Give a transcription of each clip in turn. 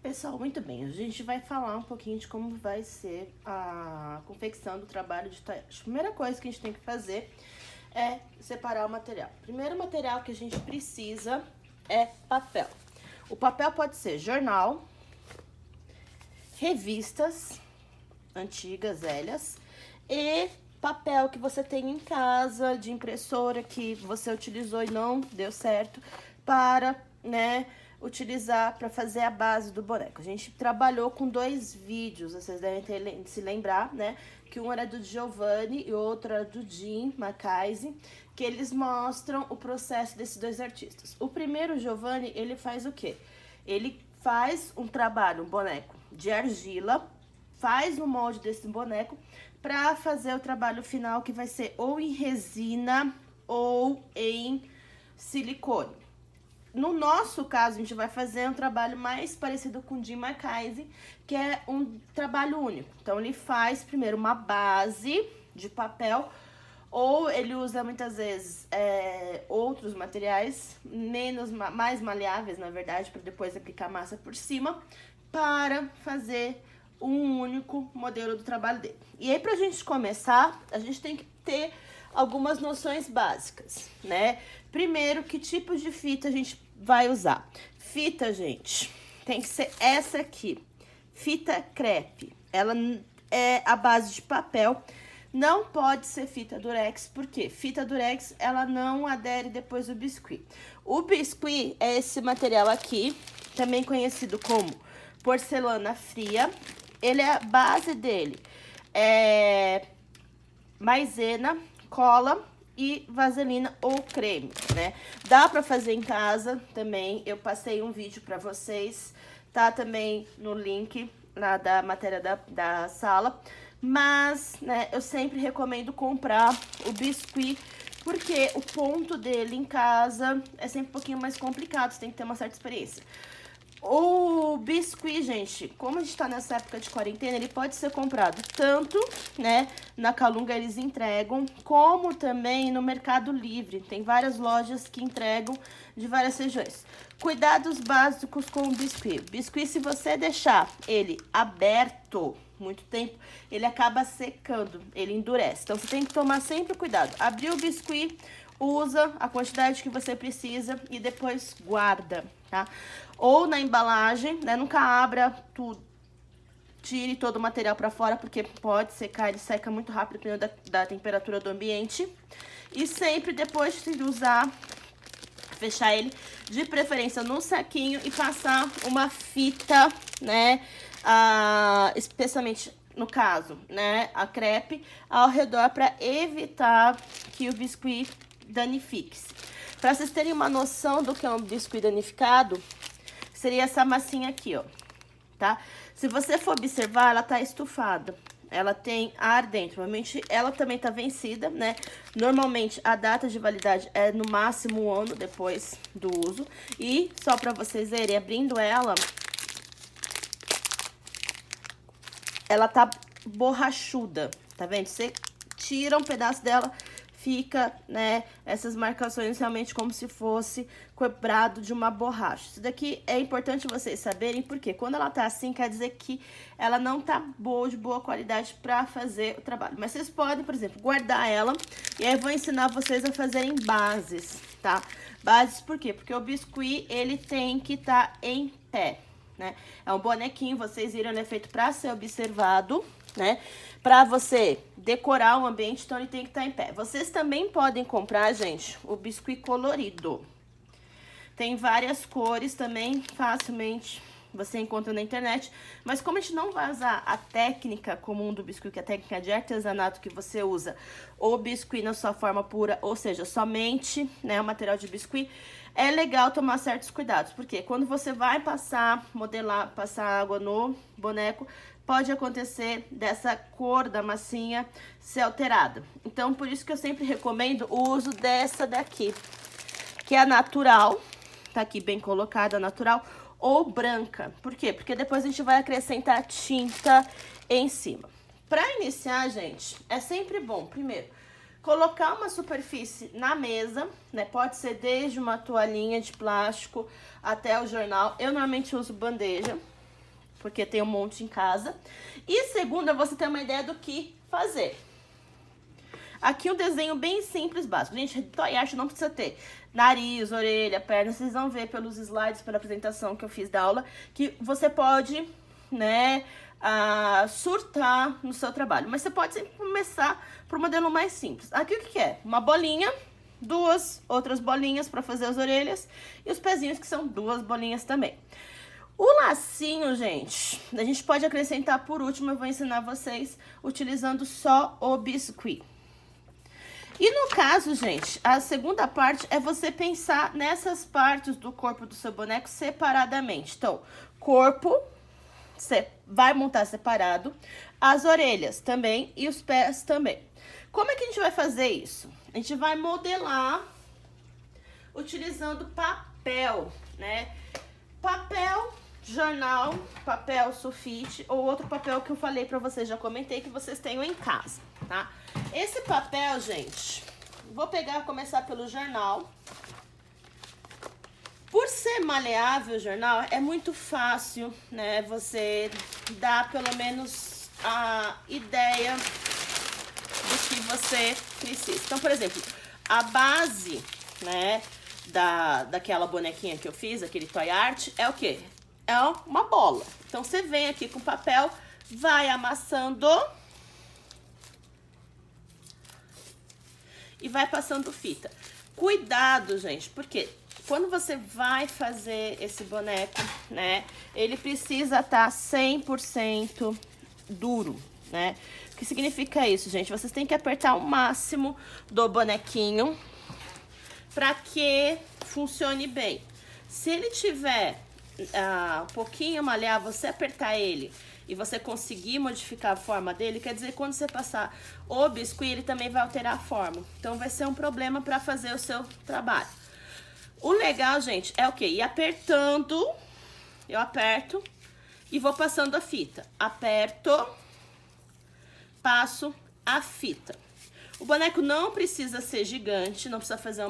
Pessoal, muito bem, a gente vai falar um pouquinho de como vai ser a confecção do trabalho de taillage. A primeira coisa que a gente tem que fazer é separar o material. O primeiro material que a gente precisa é papel. O papel pode ser jornal, revistas antigas, velhas, e papel que você tem em casa, de impressora que você utilizou e não deu certo, para, utilizar para fazer a base do boneco. A gente trabalhou com 2 vídeos, vocês devem se lembrar, né? Que um era do Giovanni e outro era do Jim Mackenzie, que eles mostram o processo desses 2 artistas. O primeiro, Giovanni, ele faz o quê? Ele faz um trabalho, um boneco de argila, faz o molde desse boneco para fazer o trabalho final, que vai ser ou em resina ou em silicone. No nosso caso, a gente vai fazer um trabalho mais parecido com o Jim Mackenzie, que é um trabalho único. Então, ele faz primeiro uma base de papel, ou ele usa muitas vezes outros materiais mais maleáveis, na verdade, para depois aplicar massa por cima, para fazer um único modelo do trabalho dele. E aí, pra gente começar, a gente tem que ter algumas noções básicas, né? Primeiro, que tipo de fita a gente vai usar? Fita, gente, tem que ser essa aqui, fita crepe. Ela é a base de papel, não pode ser fita durex, porque fita durex, ela não adere depois do biscuit. O biscuit é esse material aqui, também conhecido como porcelana fria. Ele é a base dele, maisena, cola e vaselina ou creme, né? Dá pra fazer em casa também, eu passei um vídeo pra vocês, tá também no link lá da matéria da sala, mas, né, eu sempre recomendo comprar o biscuit, porque o ponto dele em casa é sempre um pouquinho mais complicado, você tem que ter uma certa experiência. O biscuit, gente, como a gente tá nessa época de quarentena, ele pode ser comprado tanto, né, na Calunga eles entregam, como também no Mercado Livre. Tem várias lojas que entregam de várias regiões. Cuidados básicos com o biscuit. Biscuit, se você deixar ele aberto muito tempo, ele acaba secando, ele endurece. Então, você tem que tomar sempre cuidado. Abriu o biscuit, usa a quantidade que você precisa e depois guarda, tá? Ou na embalagem, né? Nunca abra tudo, tire todo o material pra fora, porque pode secar, ele seca muito rápido, dependendo da temperatura do ambiente. E sempre depois de usar, fechar ele, de preferência no saquinho, e passar uma fita, né? Especialmente no caso, né? A crepe ao redor, para evitar que o biscuit danifique-se. Para vocês terem uma noção do que é um biscuit danificado, seria essa massinha aqui, ó, tá? Se você for observar, ela tá estufada, ela tem ar dentro, normalmente ela também tá vencida, né? Normalmente a data de validade é no máximo 1 ano depois do uso. E só para vocês verem, abrindo ela tá borrachuda, tá vendo? Você tira um pedaço dela, fica, né, essas marcações realmente como se fosse quebrado de uma borracha. Isso daqui é importante vocês saberem, porque quando ela tá assim, quer dizer que ela não tá de boa qualidade para fazer o trabalho. Mas vocês podem, por exemplo, guardar ela, e aí eu vou ensinar vocês a fazerem bases, tá? Bases por quê? Porque o biscuit, ele tem que estar em pé, né? É um bonequinho, vocês viram, ele é feito para ser observado, né? Para você decorar o ambiente, então ele tem que estar em pé. Vocês também podem comprar, gente, o biscuit colorido. Tem várias cores também, facilmente você encontra na internet. Mas como a gente não vai usar a técnica comum do biscuit, que é a técnica de artesanato, que você usa o biscuit na sua forma pura, ou seja, somente, né, o material de biscuit, é legal tomar certos cuidados. Porque quando você vai modelar, passar água no boneco, pode acontecer dessa cor da massinha ser alterada. Então, por isso que eu sempre recomendo o uso dessa daqui, que é a natural, tá aqui bem colocada, a natural, ou branca. Por quê? Porque depois a gente vai acrescentar tinta em cima. Para iniciar, gente, é sempre bom, primeiro, colocar uma superfície na mesa, né? Pode ser desde uma toalhinha de plástico até o jornal. Eu normalmente uso bandeja, porque tem um monte em casa. E segunda, você ter uma ideia do que fazer. Aqui um desenho bem simples, básico. Gente, toy art não precisa ter nariz, orelha, perna. Vocês vão ver pelos slides, pela apresentação que eu fiz da aula, que você pode, né, surtar no seu trabalho. Mas você pode sempre começar por um modelo mais simples. Aqui o que é? Uma bolinha, duas outras bolinhas para fazer as orelhas e os pezinhos, que são duas bolinhas também. O lacinho, gente, a gente pode acrescentar por último. Eu vou ensinar vocês utilizando só o biscuit. E no caso, gente, a segunda parte é você pensar nessas partes do corpo do seu boneco separadamente. Então, corpo, você vai montar separado, as orelhas também e os pés também. Como é que a gente vai fazer isso? A gente vai modelar utilizando papel, né? Papel, jornal, papel sulfite ou outro papel que eu falei pra vocês, já comentei, que vocês tenham em casa, tá? Esse papel, gente, vou começar pelo jornal. Por ser maleável o jornal, é muito fácil, né, você dar pelo menos a ideia do que você precisa. Então, por exemplo, a base, né, daquela bonequinha que eu fiz, aquele toy art, é o quê? É uma bola. Então, você vem aqui com papel, vai amassando e vai passando fita. Cuidado, gente, porque quando você vai fazer esse boneco, né, ele precisa estar 100% duro, né? O que significa isso, gente? Vocês têm que apertar o máximo do bonequinho para que funcione bem. Se ele tiver um pouquinho maleável, você apertar ele e você conseguir modificar a forma dele, quer dizer que quando você passar o biscuit, ele também vai alterar a forma. Então, vai ser um problema para fazer o seu trabalho. O legal, gente, é o quê? Ir apertando, eu aperto e vou passando a fita. Aperto, passo a fita. O boneco não precisa ser gigante, não precisa fazer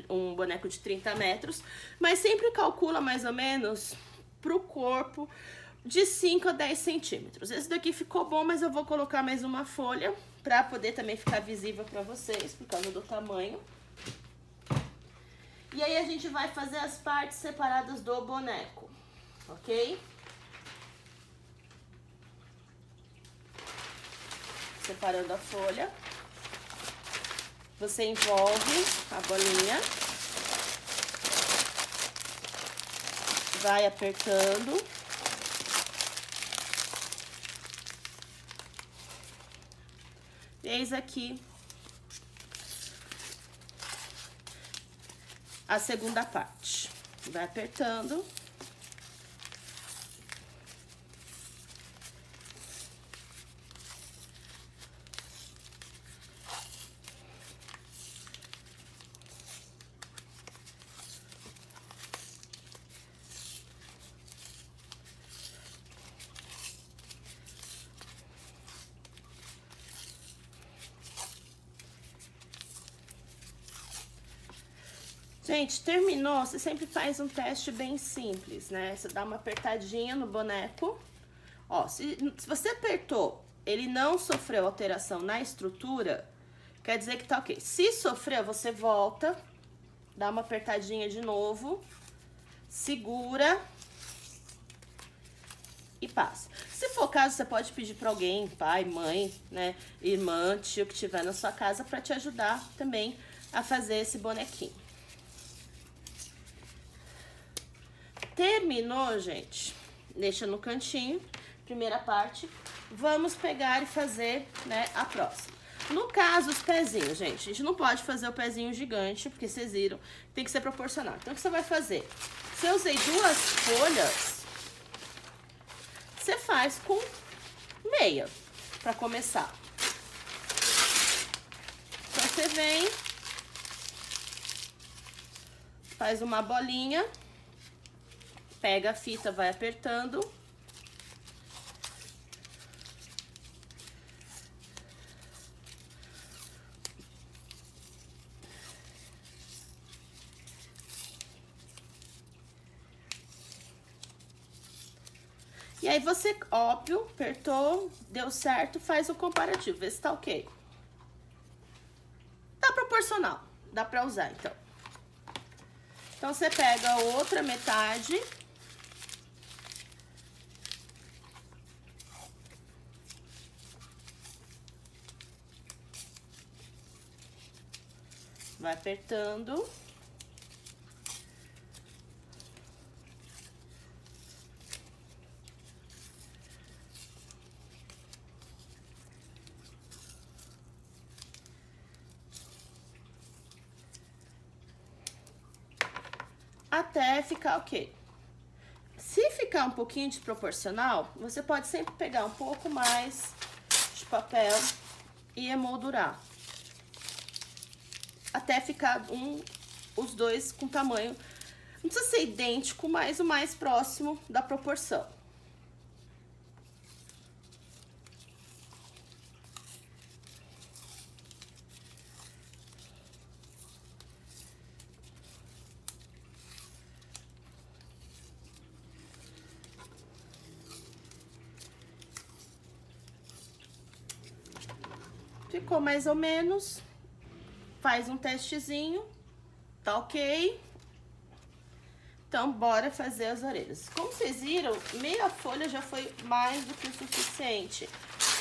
um boneco de 30 metros, mas sempre calcula mais ou menos pro corpo de 5 a 10 centímetros. Esse daqui ficou bom, mas eu vou colocar mais uma folha para poder também ficar visível para vocês, por causa do tamanho. E aí a gente vai fazer as partes separadas do boneco, ok? Separando a folha. Você envolve a bolinha. Vai apertando. Eis aqui a segunda parte. Vai apertando. Gente, terminou, você sempre faz um teste bem simples, né? Você dá uma apertadinha no boneco. Ó, se você apertou, ele não sofreu alteração na estrutura, quer dizer que tá ok. Se sofreu, você volta, dá uma apertadinha de novo, segura e passa. Se for o caso, você pode pedir para alguém, pai, mãe, né, irmã, tio que tiver na sua casa, para te ajudar também a fazer esse bonequinho. Terminou, gente? Deixa no cantinho, primeira parte. Vamos pegar e fazer, né, a próxima. No caso, os pezinhos, gente, a gente não pode fazer o pezinho gigante, porque vocês viram, tem que ser proporcional. Então, o que você vai fazer? Se eu usei 2 folhas, você faz com meia, pra começar. Então, você vem, faz uma bolinha, pega a fita, vai apertando. E aí você, óbvio, apertou, deu certo, faz o comparativo, vê se tá ok. Tá proporcional, dá pra usar, então. Então, você pega a outra metade. Vai apertando. Até ficar ok. Se ficar um pouquinho desproporcional, você pode sempre pegar um pouco mais de papel e emoldurar. Até ficar os dois com tamanho, não precisa ser idêntico, mas o mais próximo da proporção. Ficou mais ou menos. Faz um testezinho, tá ok? Então, bora fazer as orelhas. Como vocês viram, meia folha já foi mais do que o suficiente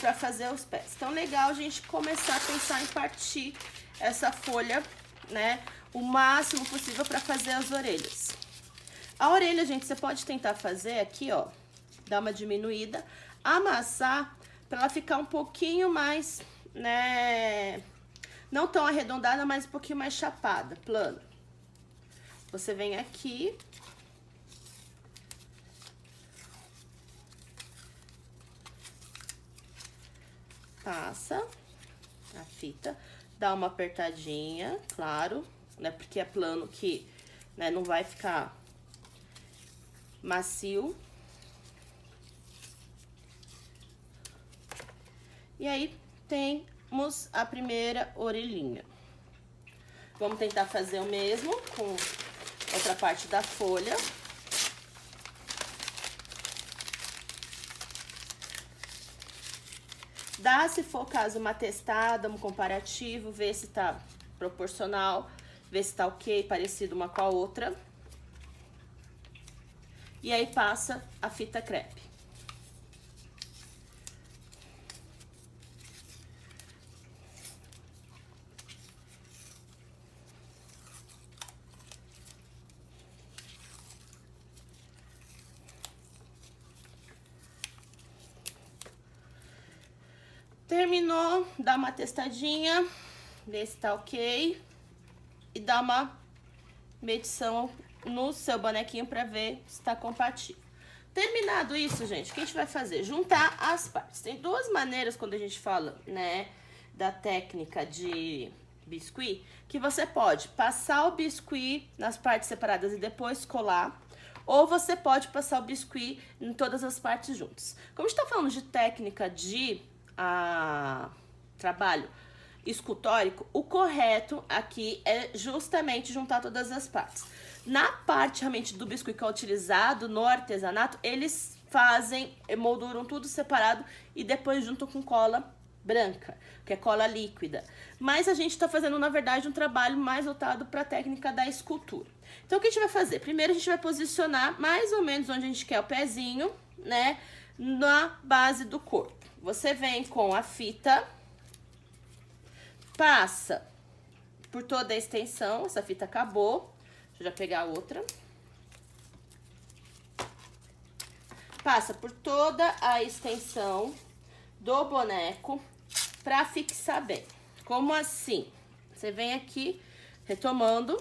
para fazer os pés. Então, legal a gente começar a pensar em partir essa folha, né, o máximo possível para fazer as orelhas. A orelha, gente, você pode tentar fazer aqui, ó, dar uma diminuída, amassar para ela ficar um pouquinho mais, né, não tão arredondada, mas um pouquinho mais chapada, plana. Você vem aqui. Passa a fita, dá uma apertadinha, claro, né? Porque é plano que, né, não vai ficar macio. E aí, temos a primeira orelhinha. Vamos tentar fazer o mesmo com outra parte da folha. Dá, se for caso, uma testada, um comparativo, ver se tá proporcional, ver se tá ok, parecido uma com a outra. E aí passa a fita crepe. Terminou, dá uma testadinha, vê se tá ok. E dá uma medição no seu bonequinho pra ver se tá compatível. Terminado isso, gente, o que a gente vai fazer? Juntar as partes. Tem duas maneiras quando a gente fala, né, da técnica de biscuit, que você pode passar o biscuit nas partes separadas e depois colar, ou você pode passar o biscuit em todas as partes juntas. Como a gente tá falando de técnica de trabalho escultórico, o correto aqui é justamente juntar todas as partes. Na parte realmente do biscuit que é utilizado no artesanato, eles emolduram tudo separado e depois juntam com cola branca, que é cola líquida. Mas a gente tá fazendo, na verdade, um trabalho mais voltado para a técnica da escultura. Então, o que a gente vai fazer? Primeiro, a gente vai posicionar mais ou menos onde a gente quer o pezinho, né, na base do corpo. Você vem com a fita, passa por toda a extensão, essa fita acabou, deixa eu já pegar outra. Passa por toda a extensão do boneco pra fixar bem. Como assim? Você vem aqui, retomando,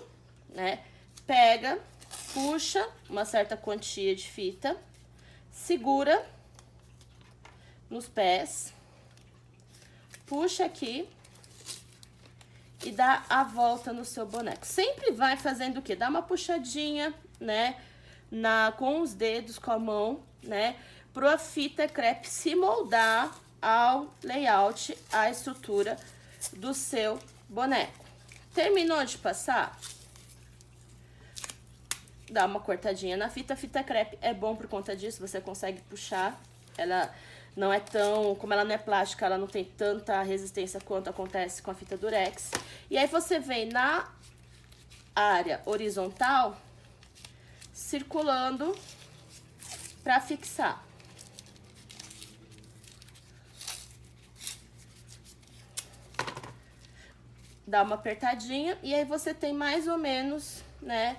né, pega, puxa uma certa quantia de fita, segura nos pés, puxa aqui e dá a volta no seu boneco. Sempre vai fazendo o quê? Dá uma puxadinha, né, com os dedos, com a mão, né, pra fita crepe se moldar ao layout, à estrutura do seu boneco. Terminou de passar? dá uma cortadinha na fita. A fita crepe é bom por conta disso, você consegue puxar. Ela não é tão... Como ela não é plástica, ela não tem tanta resistência quanto acontece com a fita durex. E aí você vem na área horizontal, circulando pra fixar. Dá uma apertadinha e aí você tem mais ou menos, né,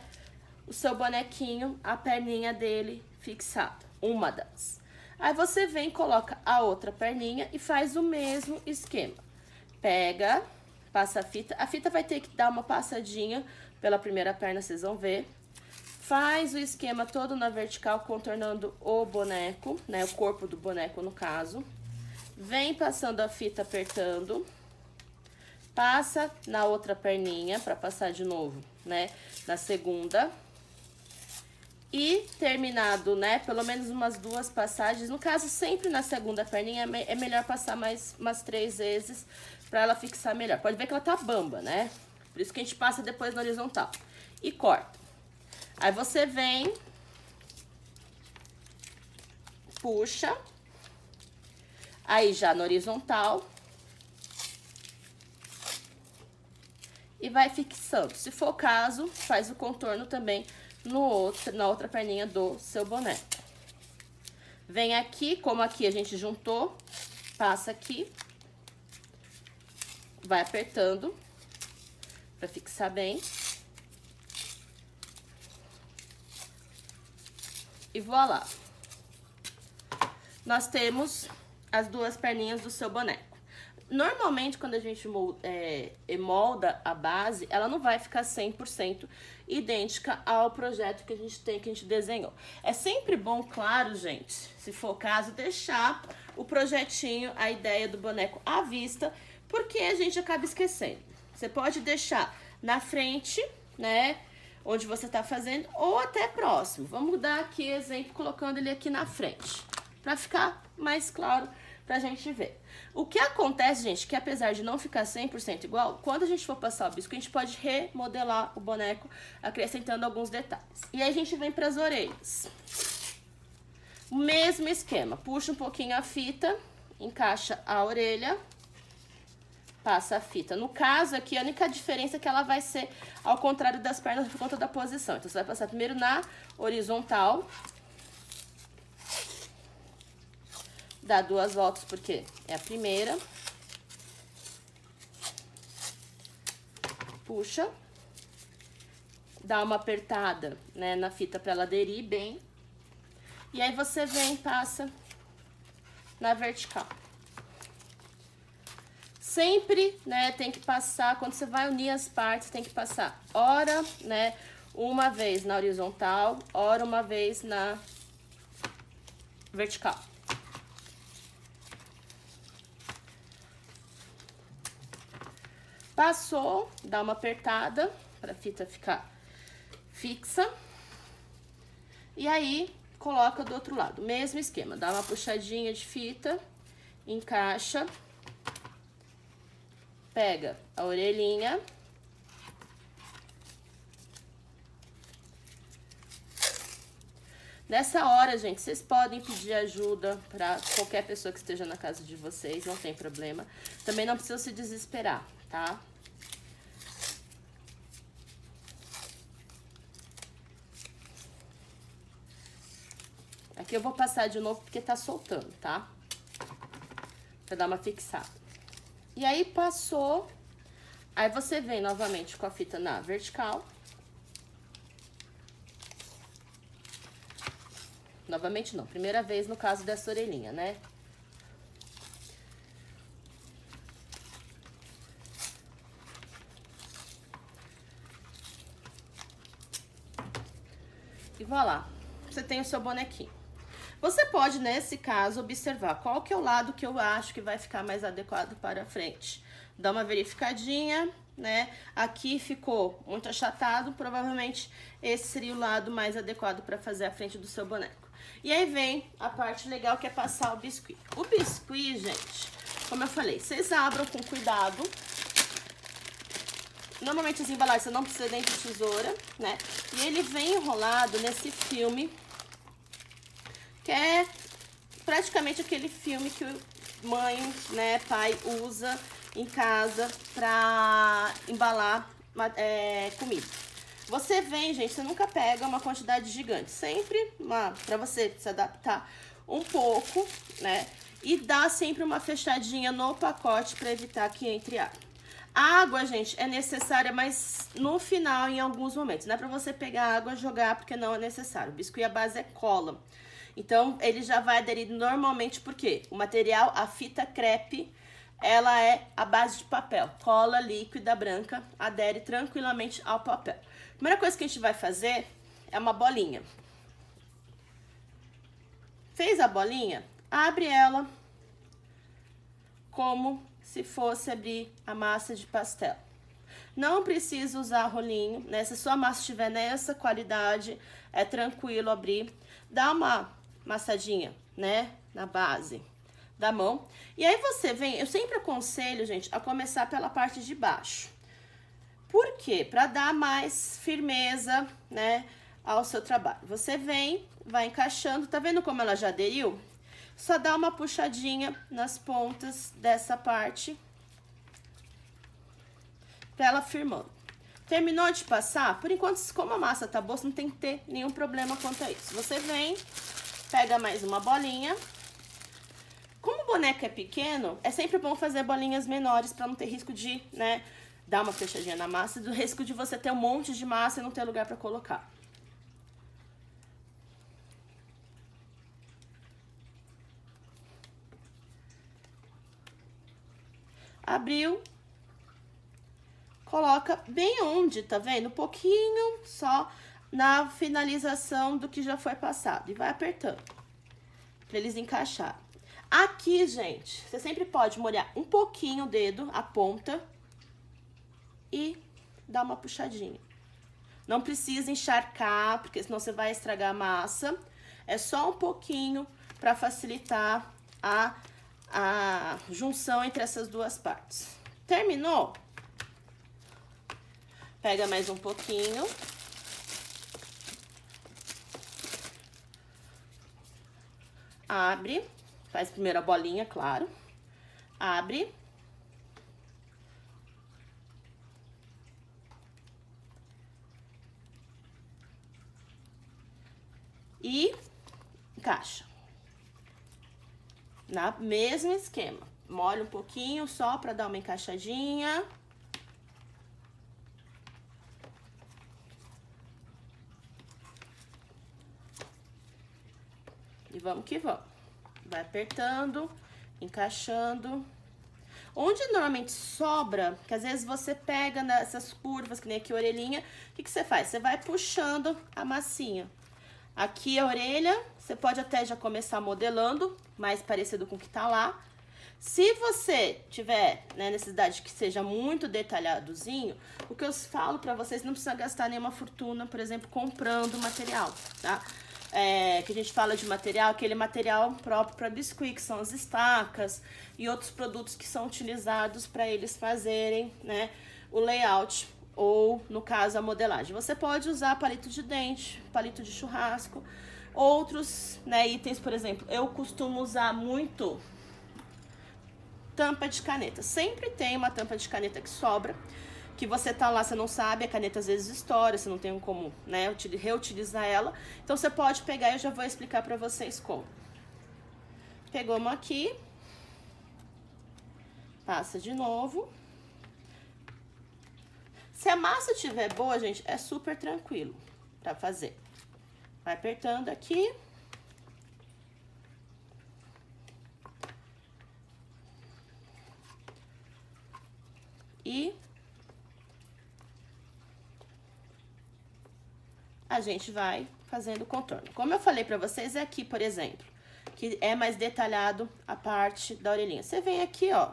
o seu bonequinho, a perninha dele fixado, uma das. Aí você vem, coloca a outra perninha e faz o mesmo esquema. Pega, passa a fita vai ter que dar uma passadinha pela primeira perna, vocês vão ver. Faz o esquema todo na vertical, contornando o boneco, né, o corpo do boneco no caso. Vem passando a fita, apertando. Passa na outra perninha, pra passar de novo, né, na segunda. E terminado, né, pelo menos umas 2 passagens, no caso, sempre na segunda perninha, é melhor passar mais umas 3 vezes pra ela fixar melhor. Pode ver que ela tá bamba, né? Por isso que a gente passa depois na horizontal. E corta. Aí você vem, puxa, aí já na horizontal. E vai fixando. Se for o caso, faz o contorno também na outra perninha do seu boneco. Vem aqui, como aqui a gente juntou, passa aqui. Vai apertando pra fixar bem. E voilá. Nós temos as 2 perninhas do seu boneco. Normalmente, quando a gente molda a base, ela não vai ficar 100% idêntica ao projeto que a gente desenhou. É sempre bom, claro, gente, se for o caso, deixar o projetinho, a ideia do boneco à vista, porque a gente acaba esquecendo. Você pode deixar na frente, né, onde você tá fazendo, ou até próximo. Vamos dar aqui exemplo, colocando ele aqui na frente, pra ficar mais claro pra gente ver. O que acontece, gente, que apesar de não ficar 100% igual, quando a gente for passar o biscoito, a gente pode remodelar o boneco, acrescentando alguns detalhes. E aí a gente vem pras orelhas. O mesmo esquema, puxa um pouquinho a fita, encaixa a orelha, passa a fita. No caso aqui, a única diferença é que ela vai ser ao contrário das pernas por conta da posição. Então, você vai passar primeiro na horizontal. Dá 2 voltas porque é a primeira. Puxa. Dá uma apertada, né, na fita pra ela aderir bem. E aí você vem e passa na vertical. Sempre, né, tem que passar, quando você vai unir as partes, tem que passar ora, né, uma vez na horizontal, ora uma vez na vertical. Passou, dá uma apertada para a fita ficar fixa. E aí, coloca do outro lado, mesmo esquema, dá uma puxadinha de fita, encaixa, pega a orelhinha. Nessa hora, gente, vocês podem pedir ajuda para qualquer pessoa que esteja na casa de vocês, não tem problema. Também não precisa se desesperar, tá? Aqui eu vou passar de novo porque tá soltando, tá? Pra dar uma fixada. E aí, passou. Aí, você vem novamente com a fita na vertical. Novamente não, primeira vez no caso dessa orelhinha, né? E voilá, você tem o seu bonequinho. Você pode, nesse caso, observar qual que é o lado que eu acho que vai ficar mais adequado para frente. Dá uma verificadinha, né? Aqui ficou muito achatado, provavelmente esse seria o lado mais adequado para fazer a frente do seu boneco. E aí vem a parte legal que é passar o biscuit. O biscuit, gente, como eu falei, vocês abram com cuidado. Normalmente as embalagens você não precisa nem de tesoura, né? E ele vem enrolado nesse filme, que é praticamente aquele filme que mãe, né, pai usa em casa pra embalar comida. Você vem, gente, você nunca pega uma quantidade gigante, sempre pra você se adaptar um pouco, né? E dá sempre uma fechadinha no pacote pra evitar que entre água. A água, gente, é necessária, mas no final, em alguns momentos. Não é pra você pegar água e jogar, porque não é necessário. O biscuit à base é cola. Então, ele já vai aderir normalmente, porque o material, a fita crepe, ela é a base de papel. Cola líquida branca adere tranquilamente ao papel. A primeira coisa que a gente vai fazer é uma bolinha. Fez a bolinha? Abre ela como se fosse abrir a massa de pastel. Não precisa usar rolinho, né? Se sua massa estiver nessa qualidade, é tranquilo abrir. Dá uma amassadinha, né? Na base da mão. E aí você vem, eu sempre aconselho, gente, a começar pela parte de baixo. Por quê? Para dar mais firmeza, né, ao seu trabalho. Você vem, vai encaixando, tá vendo como ela já aderiu? Só dá uma puxadinha nas pontas dessa parte pra ela firmando. Terminou de passar? Por enquanto, como a massa tá boa, você não tem que ter nenhum problema quanto a isso. Você vem, pega mais uma bolinha. Como o boneco é pequeno, é sempre bom fazer bolinhas menores pra não ter risco de, né, dar uma fechadinha na massa, do risco de você ter um monte de massa e não ter lugar pra colocar. Abriu, coloca bem onde, tá vendo? Um pouquinho só na finalização do que já foi passado. E vai apertando, pra eles encaixarem. Aqui, gente, você sempre pode molhar um pouquinho o dedo, a ponta, e dar uma puxadinha. Não precisa encharcar, porque senão você vai estragar a massa. É só um pouquinho pra facilitar a junção entre essas duas partes. Terminou? Pega mais um pouquinho. Abre. Faz primeiro a bolinha, claro. Abre. E encaixa. Na mesmo esquema. Molha um pouquinho só pra dar uma encaixadinha. E vamos que vamos. Vai apertando, encaixando. Onde normalmente sobra, que às vezes você pega nessas curvas, que nem aqui a orelhinha, o que que você faz? Você vai puxando a massinha. Aqui a orelha, você pode até já começar modelando, mais parecido com o que tá lá. Se você tiver, né, necessidade que seja muito detalhadozinho, o que eu falo pra vocês, não precisa gastar nenhuma fortuna, por exemplo, comprando material, tá? Que a gente fala de material, aquele material próprio para biscuit, que são as estacas e outros produtos que são utilizados para eles fazerem, né, o layout ou, no caso, a modelagem. Você pode usar palito de dente, palito de churrasco, outros, né, itens, por exemplo, eu costumo usar muito tampa de caneta. Sempre tem uma tampa de caneta que sobra, que você tá lá, você não sabe, a caneta às vezes estoura, você não tem como, né, reutilizar ela. Então, você pode pegar e eu já vou explicar pra vocês como. Pegou uma aqui. Passa de novo. Se a massa estiver boa, gente, é super tranquilo pra fazer. Vai apertando aqui. E a gente vai fazendo o contorno. Como eu falei pra vocês, é aqui, por exemplo, que é mais detalhado a parte da orelhinha. Você vem aqui, ó,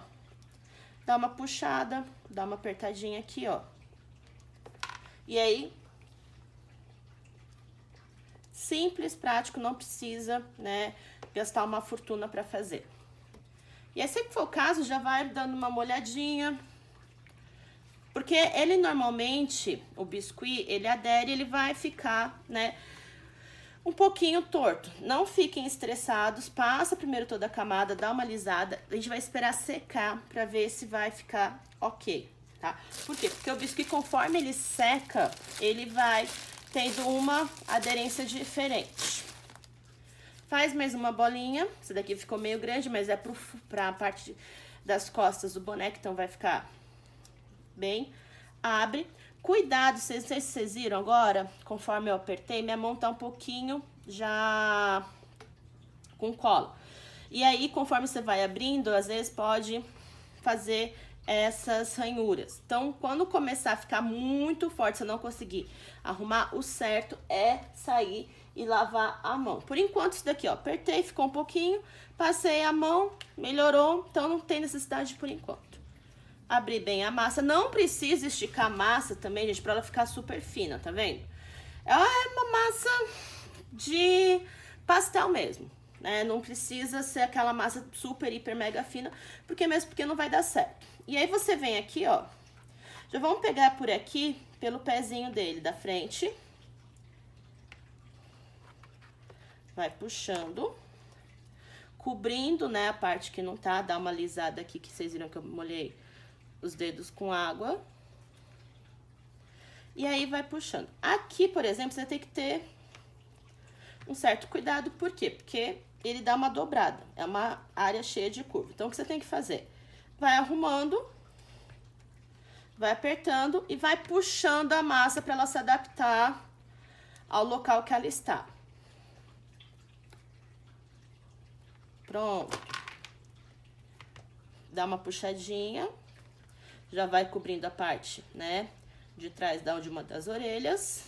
dá uma puxada, dá uma apertadinha aqui, ó. E aí, simples, prático, não precisa, né, gastar uma fortuna pra fazer. E aí, se for o caso, já vai dando uma molhadinha. Porque ele normalmente, o biscuit, ele adere, ele vai ficar, né, um pouquinho torto. Não fiquem estressados, passa primeiro toda a camada, dá uma alisada. A gente vai esperar secar pra ver se vai ficar ok, tá? Por quê? Porque o biscuit, conforme ele seca, ele vai tendo uma aderência diferente. Faz mais uma bolinha. Essa daqui ficou meio grande, mas é pra parte das costas do boneco, então vai ficar bem. Abre. Cuidado, vocês viram agora, conforme eu apertei, minha mão tá um pouquinho já com cola. E aí, conforme você vai abrindo, às vezes pode fazer essas ranhuras. Então, quando começar a ficar muito forte, você não conseguir arrumar, o certo é sair e lavar a mão. Por enquanto, isso daqui, ó, apertei, ficou um pouquinho, passei a mão, melhorou, então não tem necessidade por enquanto. Abrir bem a massa, não precisa esticar a massa também, gente, pra ela ficar super fina, tá vendo? Ela é uma massa de pastel mesmo, né? Não precisa ser aquela massa super, hiper, mega fina, porque não vai dar certo. E aí você vem aqui, ó, já vamos pegar por aqui, pelo pezinho dele, da frente. Vai puxando, cobrindo, né, a parte que não tá, dá uma alisada aqui, que vocês viram que eu molhei os dedos com água. E aí vai puxando. Aqui, por exemplo, você tem que ter um certo cuidado, por quê? Porque ele dá uma dobrada, é uma área cheia de curva. Então, o que você tem que fazer? Vai arrumando, vai apertando e vai puxando a massa para ela se adaptar ao local que ela está. Pronto. Dá uma puxadinha, já vai cobrindo a parte, né, de trás de uma das orelhas.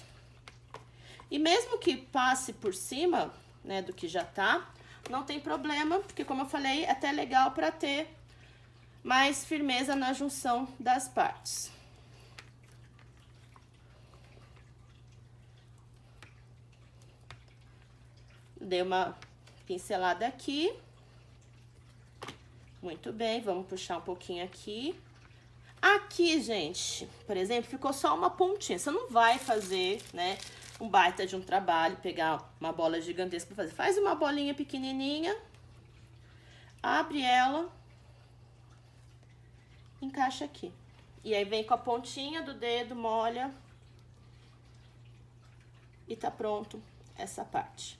E mesmo que passe por cima, né, do que já tá, não tem problema, porque como eu falei, é até legal para ter mais firmeza na junção das partes. Dei uma pincelada aqui. Muito bem, vamos puxar um pouquinho aqui. Aqui, gente, por exemplo, ficou só uma pontinha. Você não vai fazer, né, um baita de um trabalho, pegar uma bola gigantesca pra fazer. Faz uma bolinha pequenininha, abre ela, encaixa aqui. E aí vem com a pontinha do dedo, molha. E tá pronto essa parte.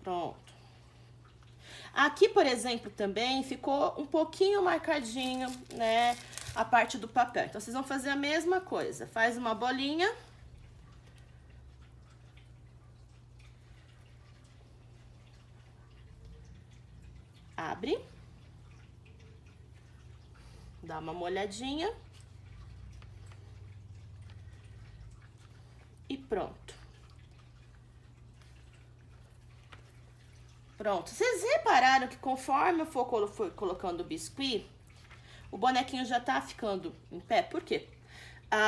Pronto. Aqui, por exemplo, também ficou um pouquinho marcadinho, né, a parte do papel. Então, vocês vão fazer a mesma coisa. Faz uma bolinha. Abre. Dá uma molhadinha. E pronto. Pronto. Vocês repararam que conforme eu for colocando o biscuit, o bonequinho já tá ficando em pé? Por quê?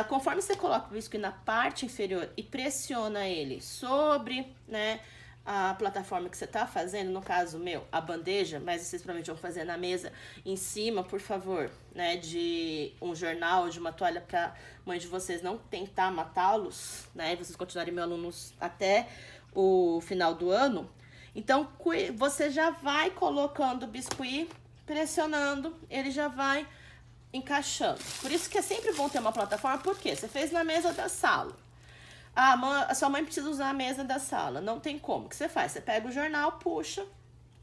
Conforme você coloca o biscuit na parte inferior e pressiona ele sobre, né, a plataforma que você tá fazendo, no caso meu, a bandeja, mas vocês provavelmente vão fazer na mesa, em cima, por favor, né, de um jornal, de uma toalha, pra mãe de vocês não tentar matá-los, né, e vocês continuarem meus alunos até o final do ano. Então, você já vai colocando o biscuit, pressionando, ele já vai encaixando. Por isso que é sempre bom ter uma plataforma, porque você fez na mesa da sala. A sua mãe precisa usar a mesa da sala, não tem como. O que você faz? Você pega o jornal, puxa,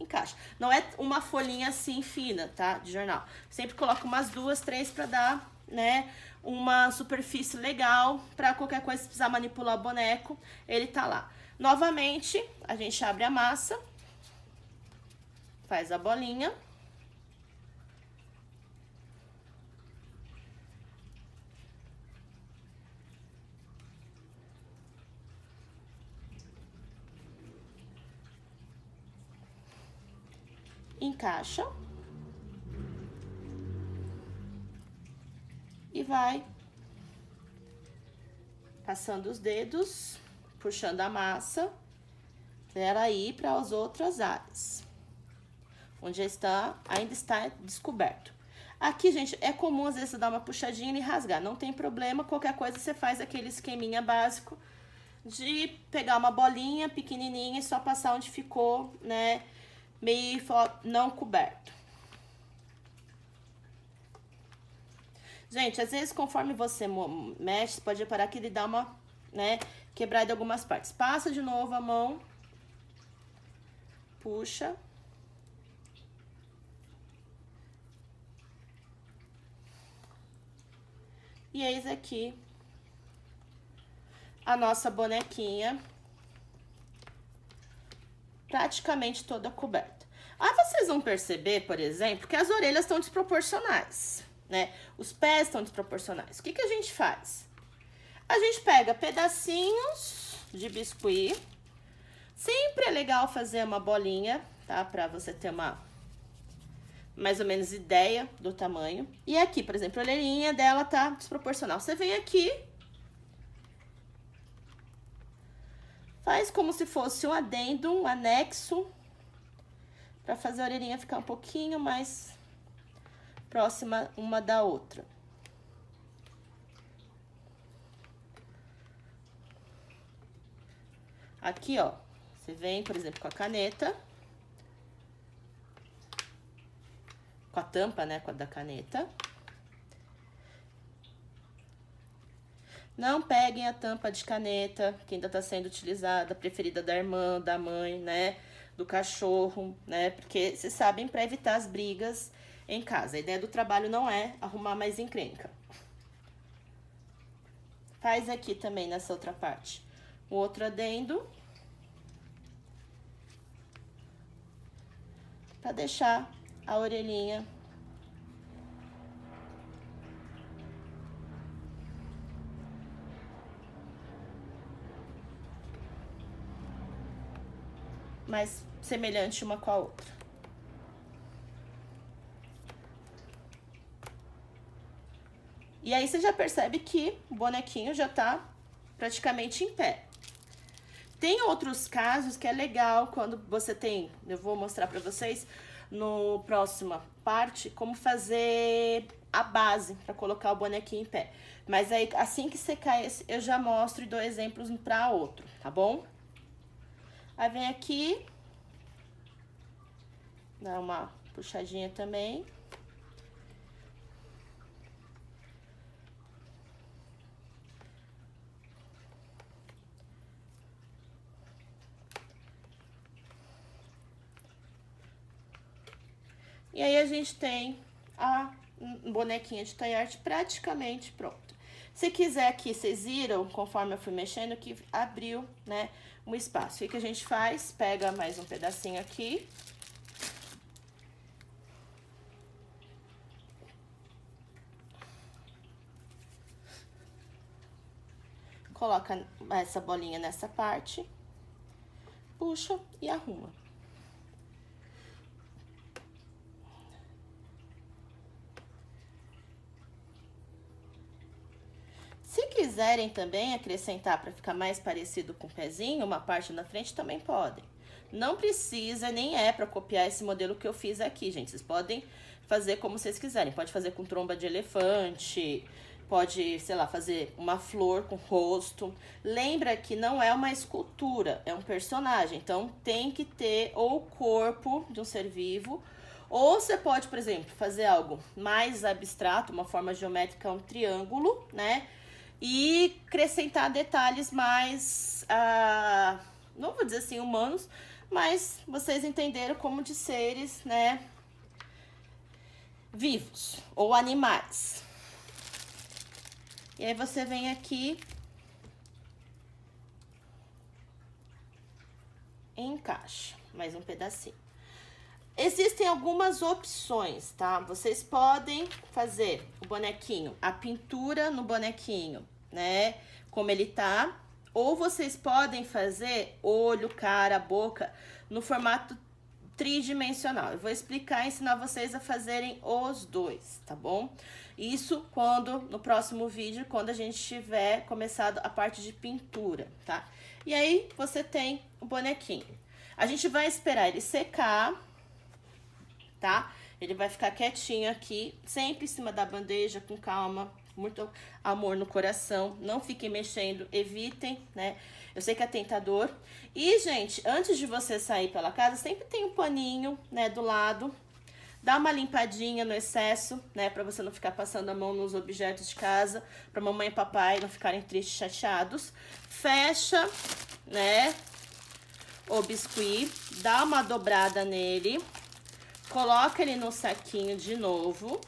encaixa. Não é uma folhinha assim fina, tá? De jornal. Sempre coloca umas 2, 3 pra dar, né, uma superfície legal pra qualquer coisa, se precisar manipular o boneco, ele tá lá. Novamente, a gente abre a massa, faz a bolinha. Encaixa. E vai passando os dedos, puxando a massa, para ela ir para as outras áreas, onde ainda está descoberto. Aqui, gente, é comum às vezes você dar uma puxadinha e rasgar, não tem problema, qualquer coisa você faz aquele esqueminha básico de pegar uma bolinha pequenininha e só passar onde ficou, né, meio não coberto. Gente, às vezes conforme você mexe, você pode reparar que ele dá uma, né, quebrada em algumas partes. Passa de novo a mão, puxa. E eis aqui a nossa bonequinha praticamente toda coberta. Aí vocês vão perceber, por exemplo, que as orelhas estão desproporcionais, né? Os pés estão desproporcionais. O que que a gente faz? A gente pega pedacinhos de biscuit. Sempre é legal fazer uma bolinha, tá? Pra você ter uma mais ou menos ideia do tamanho. E aqui, por exemplo, a orelhinha dela tá desproporcional. Você vem aqui, faz como se fosse um adendo, um anexo, pra fazer a orelhinha ficar um pouquinho mais próxima uma da outra. Aqui, ó, você vem, por exemplo, com a caneta, com a tampa, né, da caneta. Não peguem a tampa de caneta que ainda tá sendo utilizada, preferida da irmã, da mãe, né, do cachorro, né, porque vocês sabem, para evitar as brigas em casa. A ideia do trabalho não é arrumar mais encrenca. Faz aqui também nessa outra parte o outro adendo, para deixar a orelhinha mais semelhante uma com a outra. E aí você já percebe que o bonequinho já tá praticamente em pé. Tem outros casos que é legal quando você tem, eu vou mostrar pra vocês no próxima parte, como fazer a base pra colocar o bonequinho em pé. Mas aí, assim que secar esse, eu já mostro e dou exemplos pra outro, tá bom? Aí vem aqui, dá uma puxadinha também. E aí a gente tem a bonequinha de toy art praticamente pronta. Se quiser aqui, vocês viram, conforme eu fui mexendo, que abriu, né, um espaço. O que a gente faz? Pega mais um pedacinho aqui. Coloca essa bolinha nessa parte. Puxa e arruma. Se quiserem também acrescentar para ficar mais parecido com o pezinho, uma parte na frente também podem. Não precisa, nem é para copiar esse modelo que eu fiz aqui, gente. Vocês podem fazer como vocês quiserem. Pode fazer com tromba de elefante, pode, sei lá, fazer uma flor com rosto. Lembra que não é uma escultura, é um personagem. Então, tem que ter ou o corpo de um ser vivo, ou você pode, por exemplo, fazer algo mais abstrato, uma forma geométrica, um triângulo, né? E acrescentar detalhes mais, não vou dizer assim, humanos, mas vocês entenderam como de seres, né, vivos ou animais. E aí você vem aqui e encaixa mais um pedacinho. Existem algumas opções, tá? Vocês podem fazer o bonequinho, a pintura no bonequinho, né? Como ele tá. Ou vocês podem fazer olho, cara, boca no formato tridimensional. Eu vou explicar e ensinar vocês a fazerem os dois, tá bom? Isso quando, no próximo vídeo, quando a gente tiver começado a parte de pintura, tá? E aí, você tem o bonequinho. A gente vai esperar ele secar, tá? Ele vai ficar quietinho aqui, sempre em cima da bandeja, com calma, muito amor no coração. Não fiquem mexendo, evitem, né? Eu sei que é tentador. E, gente, antes de você sair pela casa, sempre tem um paninho, né, do lado. Dá uma limpadinha no excesso, né, pra você não ficar passando a mão nos objetos de casa, pra mamãe e papai não ficarem tristes, chateados. Fecha, né, o biscuit, dá uma dobrada nele, coloca ele no saquinho de novo.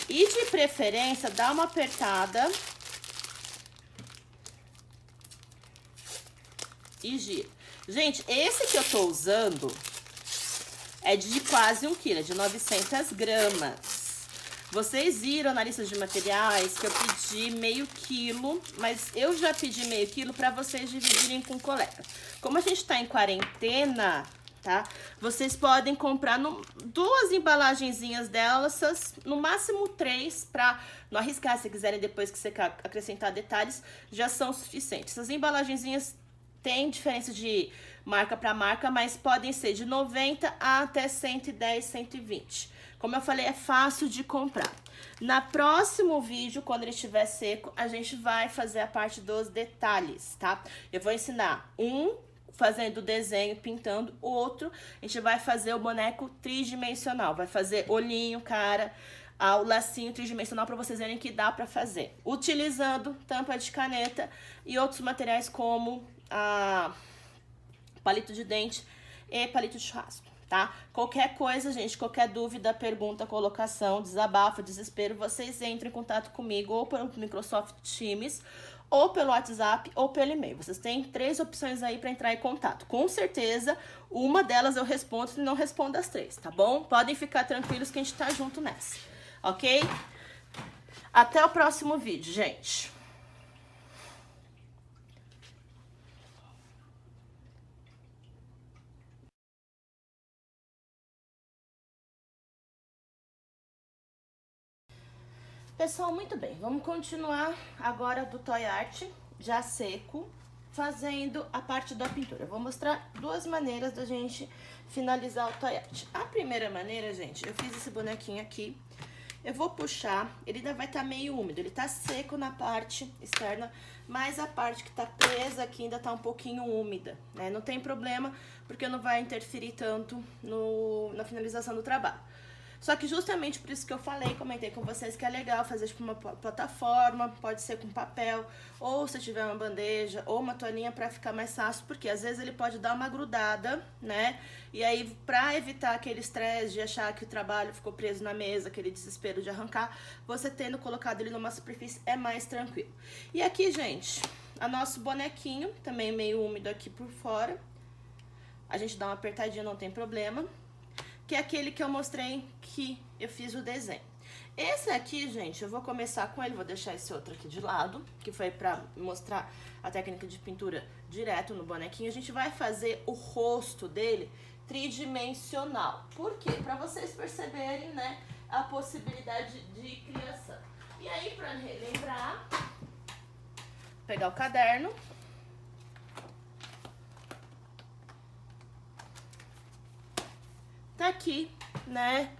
E de preferência, dá uma apertada e gira. Gente, esse que eu tô usando é de quase 1 quilo, é de 900 gramas. Vocês viram na lista de materiais que eu pedi meio quilo, mas eu já pedi meio quilo para vocês dividirem com colegas. Como a gente tá em quarentena, tá? Vocês podem comprar duas embalagenzinhas delas, no máximo 3, pra não arriscar. Se quiserem depois que secar acrescentar detalhes, já são suficientes. Essas embalagenzinhas tem diferença de marca para marca, mas podem ser de 90 até 110, 120. Como eu falei, é fácil de comprar. No próximo vídeo, quando ele estiver seco, a gente vai fazer a parte dos detalhes, tá? Eu vou ensinar fazendo o desenho, pintando, o outro a gente vai fazer o boneco tridimensional, vai fazer olhinho, cara, o lacinho tridimensional para vocês verem que dá para fazer, utilizando tampa de caneta e outros materiais como palito de dente e palito de churrasco, tá? Qualquer coisa, gente, qualquer dúvida, pergunta, colocação, desabafo, desespero, vocês entram em contato comigo ou pelo Microsoft Teams, ou pelo WhatsApp, ou pelo e-mail. Vocês têm 3 opções aí para entrar em contato. Com certeza, uma delas eu respondo e não respondo as 3, tá bom? Podem ficar tranquilos que a gente tá junto nessa, ok? Até o próximo vídeo, gente. Pessoal, muito bem, vamos continuar agora do Toy Art, já seco, fazendo a parte da pintura. Eu vou mostrar 2 maneiras da gente finalizar o Toy Art. A primeira maneira, gente, eu fiz esse bonequinho aqui, eu vou puxar, ele ainda vai estar meio úmido, ele tá seco na parte externa, mas a parte que tá presa aqui ainda tá um pouquinho úmida, né? Não tem problema, porque não vai interferir tanto na finalização do trabalho. Só que justamente por isso que eu falei, comentei com vocês que é legal fazer tipo uma plataforma, pode ser com papel, ou se tiver uma bandeja, ou uma toalhinha pra ficar mais fácil, porque às vezes ele pode dar uma grudada, né? E aí, pra evitar aquele estresse de achar que o trabalho ficou preso na mesa, aquele desespero de arrancar, você tendo colocado ele numa superfície é mais tranquilo. E aqui, gente, o nosso bonequinho, também meio úmido aqui por fora, a gente dá uma apertadinha, não tem problema. Que é aquele que eu mostrei que eu fiz o desenho. Esse aqui, gente, eu vou começar com ele, vou deixar esse outro aqui de lado, que foi pra mostrar a técnica de pintura direto no bonequinho. A gente vai fazer o rosto dele tridimensional. Por quê? Pra vocês perceberem, né, a possibilidade de criação. E aí, pra relembrar, pegar o caderno. Tá aqui, né,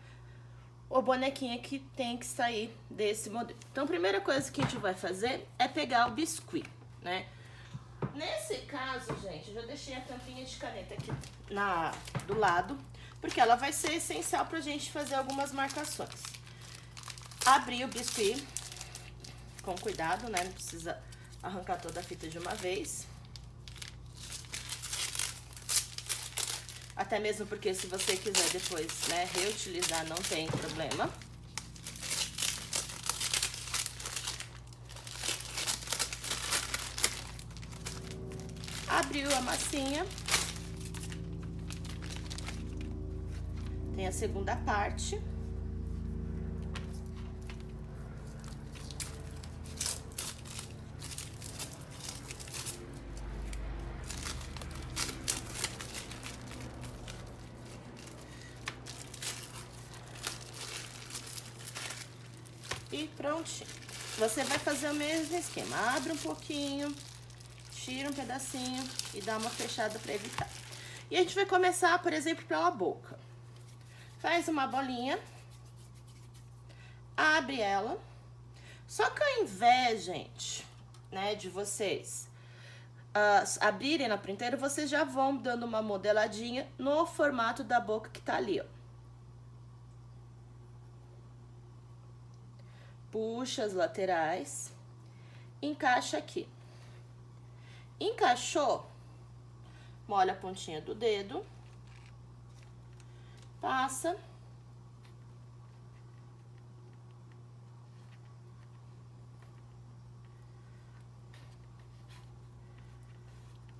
o bonequinho que tem que sair desse modelo. Então, a primeira coisa que a gente vai fazer é pegar o biscuit, né? Nesse caso, gente, eu já deixei a tampinha de caneta aqui do lado, porque ela vai ser essencial pra gente fazer algumas marcações. Abrir o biscuit com cuidado, né? Não precisa arrancar toda a fita de uma vez. Até mesmo porque se você quiser depois, né, reutilizar, não tem problema. Abriu a massinha. Tem a segunda parte. E prontinho. Você vai fazer o mesmo esquema. Abre um pouquinho, tira um pedacinho e dá uma fechada para evitar. E a gente vai começar, por exemplo, pela boca. Faz uma bolinha, abre ela. Só que ao invés, gente, né, de vocês abrirem na printeira, vocês já vão dando uma modeladinha no formato da boca que tá ali, ó. Puxa as laterais, encaixa aqui. Encaixou, molha a pontinha do dedo, passa.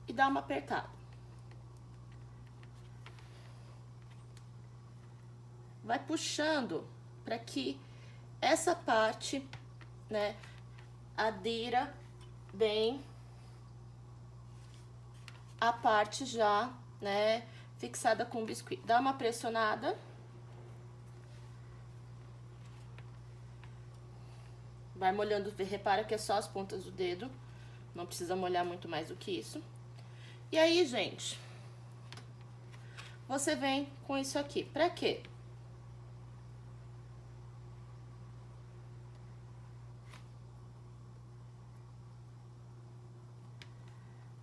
E dá uma apertada. Vai puxando para que essa parte, né, adira bem a parte já, né, fixada com o biscuit. Dá uma pressionada. Vai molhando, repara que é só as pontas do dedo. Não precisa molhar muito mais do que isso. E aí, gente, você vem com isso aqui. Pra quê?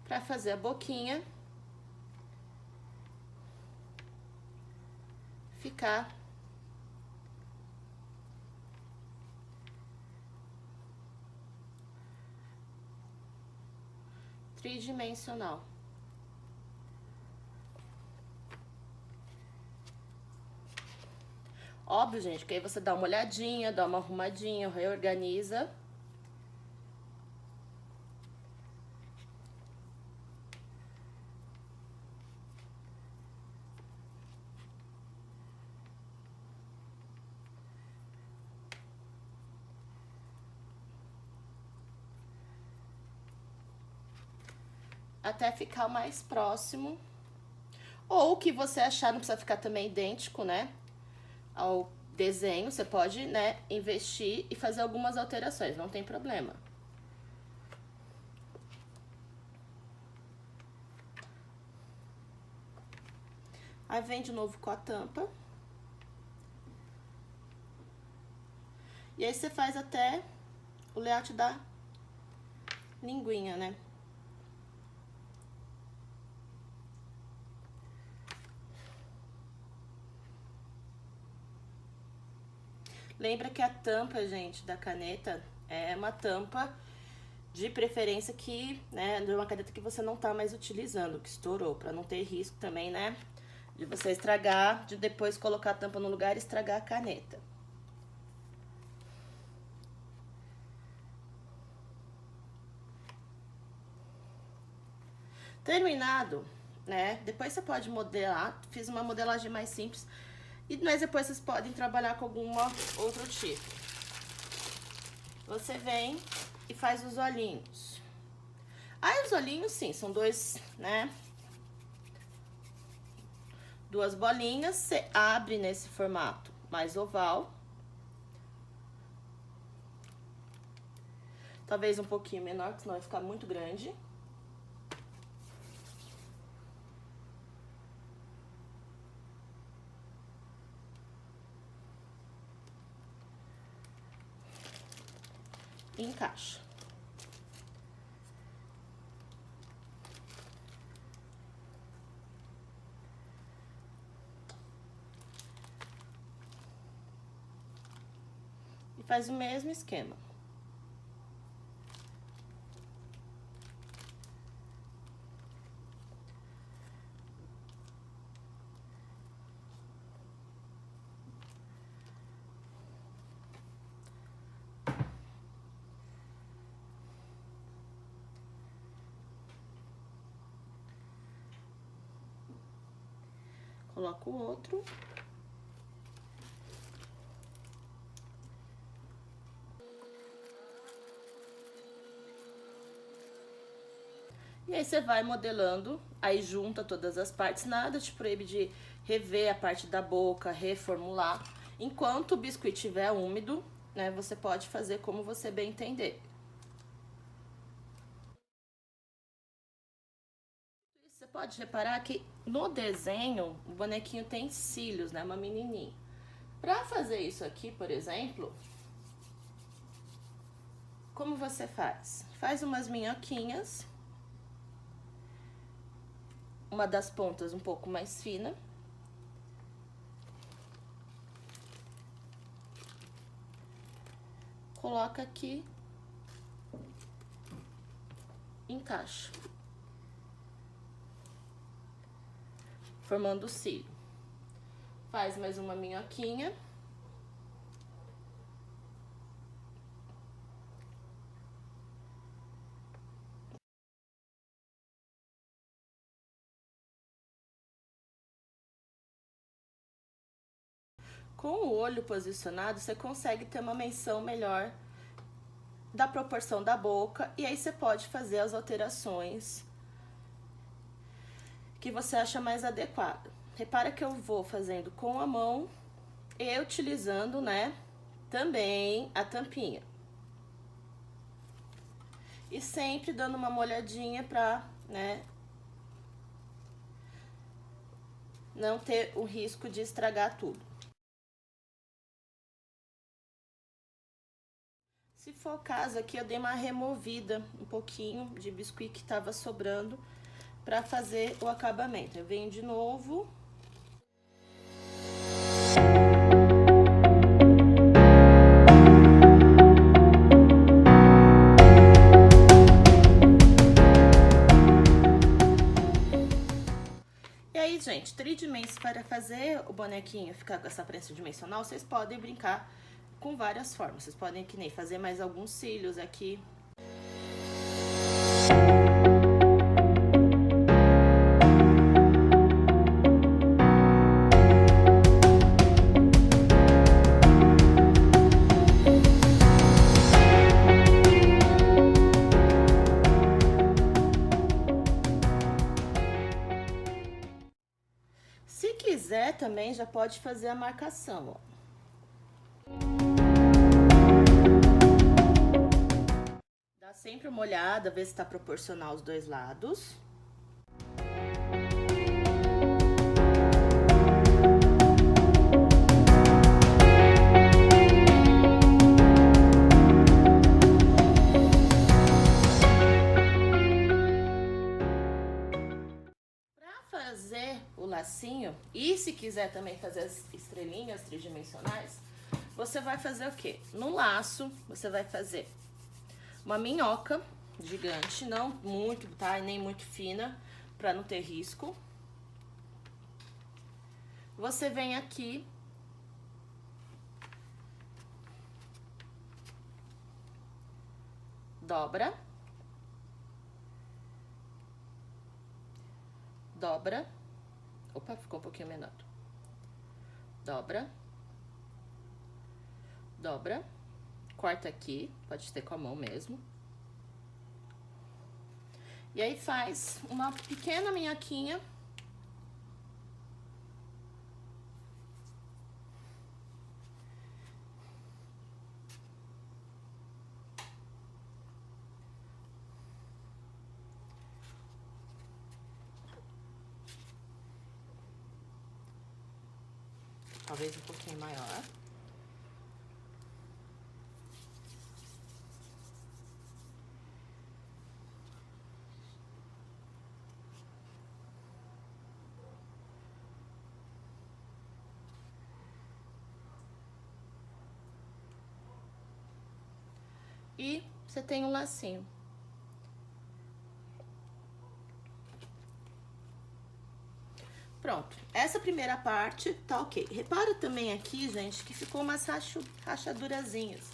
Pra fazer a boquinha ficar tridimensional. Óbvio, gente, que aí você dá uma olhadinha, dá uma arrumadinha, reorganiza. Até ficar mais próximo. Ou o que você achar, não precisa ficar também idêntico, né, ao desenho. Você pode, né, investir e fazer algumas alterações, não tem problema. Aí vem de novo com a tampa. E aí você faz até o layout da linguinha, né? Lembra que a tampa, gente, da caneta é uma tampa de preferência que, né, de uma caneta que você não tá mais utilizando, que estourou, pra não ter risco também, né, de você estragar, de depois colocar a tampa no lugar e estragar a caneta. Terminado, né, depois você pode modelar, fiz uma modelagem mais simples, mas depois vocês podem trabalhar com alguma outro tipo. Você vem e faz os olhinhos. Aí os olhinhos, sim, são dois, né, duas bolinhas, você abre nesse formato mais oval. Talvez um pouquinho menor, senão vai ficar muito grande. E encaixa. E faz o mesmo esquema. Coloca o outro. E aí você vai modelando, aí junta todas as partes, nada te proíbe de rever a parte da boca, reformular. Enquanto o biscuit estiver úmido, né, você pode fazer como você bem entender. Você pode reparar que no desenho o bonequinho tem cílios, né? Uma menininha. Pra fazer isso aqui, por exemplo, como você faz? Faz umas minhoquinhas, uma das pontas um pouco mais fina. Coloca aqui, encaixa, formando o cílio. Faz mais uma minhoquinha. Com o olho posicionado, você consegue ter uma menção melhor da proporção da boca, e aí você pode fazer as alterações que você acha mais adequado. Repara que eu vou fazendo com a mão e utilizando, né, também a tampinha. E sempre dando uma molhadinha pra, né, não ter o risco de estragar tudo. Se for o caso aqui, eu dei uma removida um pouquinho de biscuit que tava sobrando pra fazer o acabamento. Eu venho de novo. E aí, gente, para fazer o bonequinho ficar com essa aparência dimensional, vocês podem brincar com várias formas. Vocês podem que nem fazer mais alguns cílios aqui. Se quiser também, já pode fazer a marcação, ó. Dá sempre uma olhada, ver se tá proporcional os dois lados. Pra fazer o lacinho, e se quiser também fazer as estrelinhas tridimensionais, você vai fazer o quê? No laço, você vai fazer uma minhoca gigante, não muito, tá? E nem muito fina, pra não ter risco. Você vem aqui, dobra, dobra, opa, ficou um pouquinho menor, dobra, dobra, corta aqui, pode ser com a mão mesmo. E aí faz uma pequena minhoquinha. Talvez um pouquinho maior. E você tem um lacinho. Pronto, essa primeira parte tá ok. Repara também aqui, gente, que ficou umas rachadurazinhas.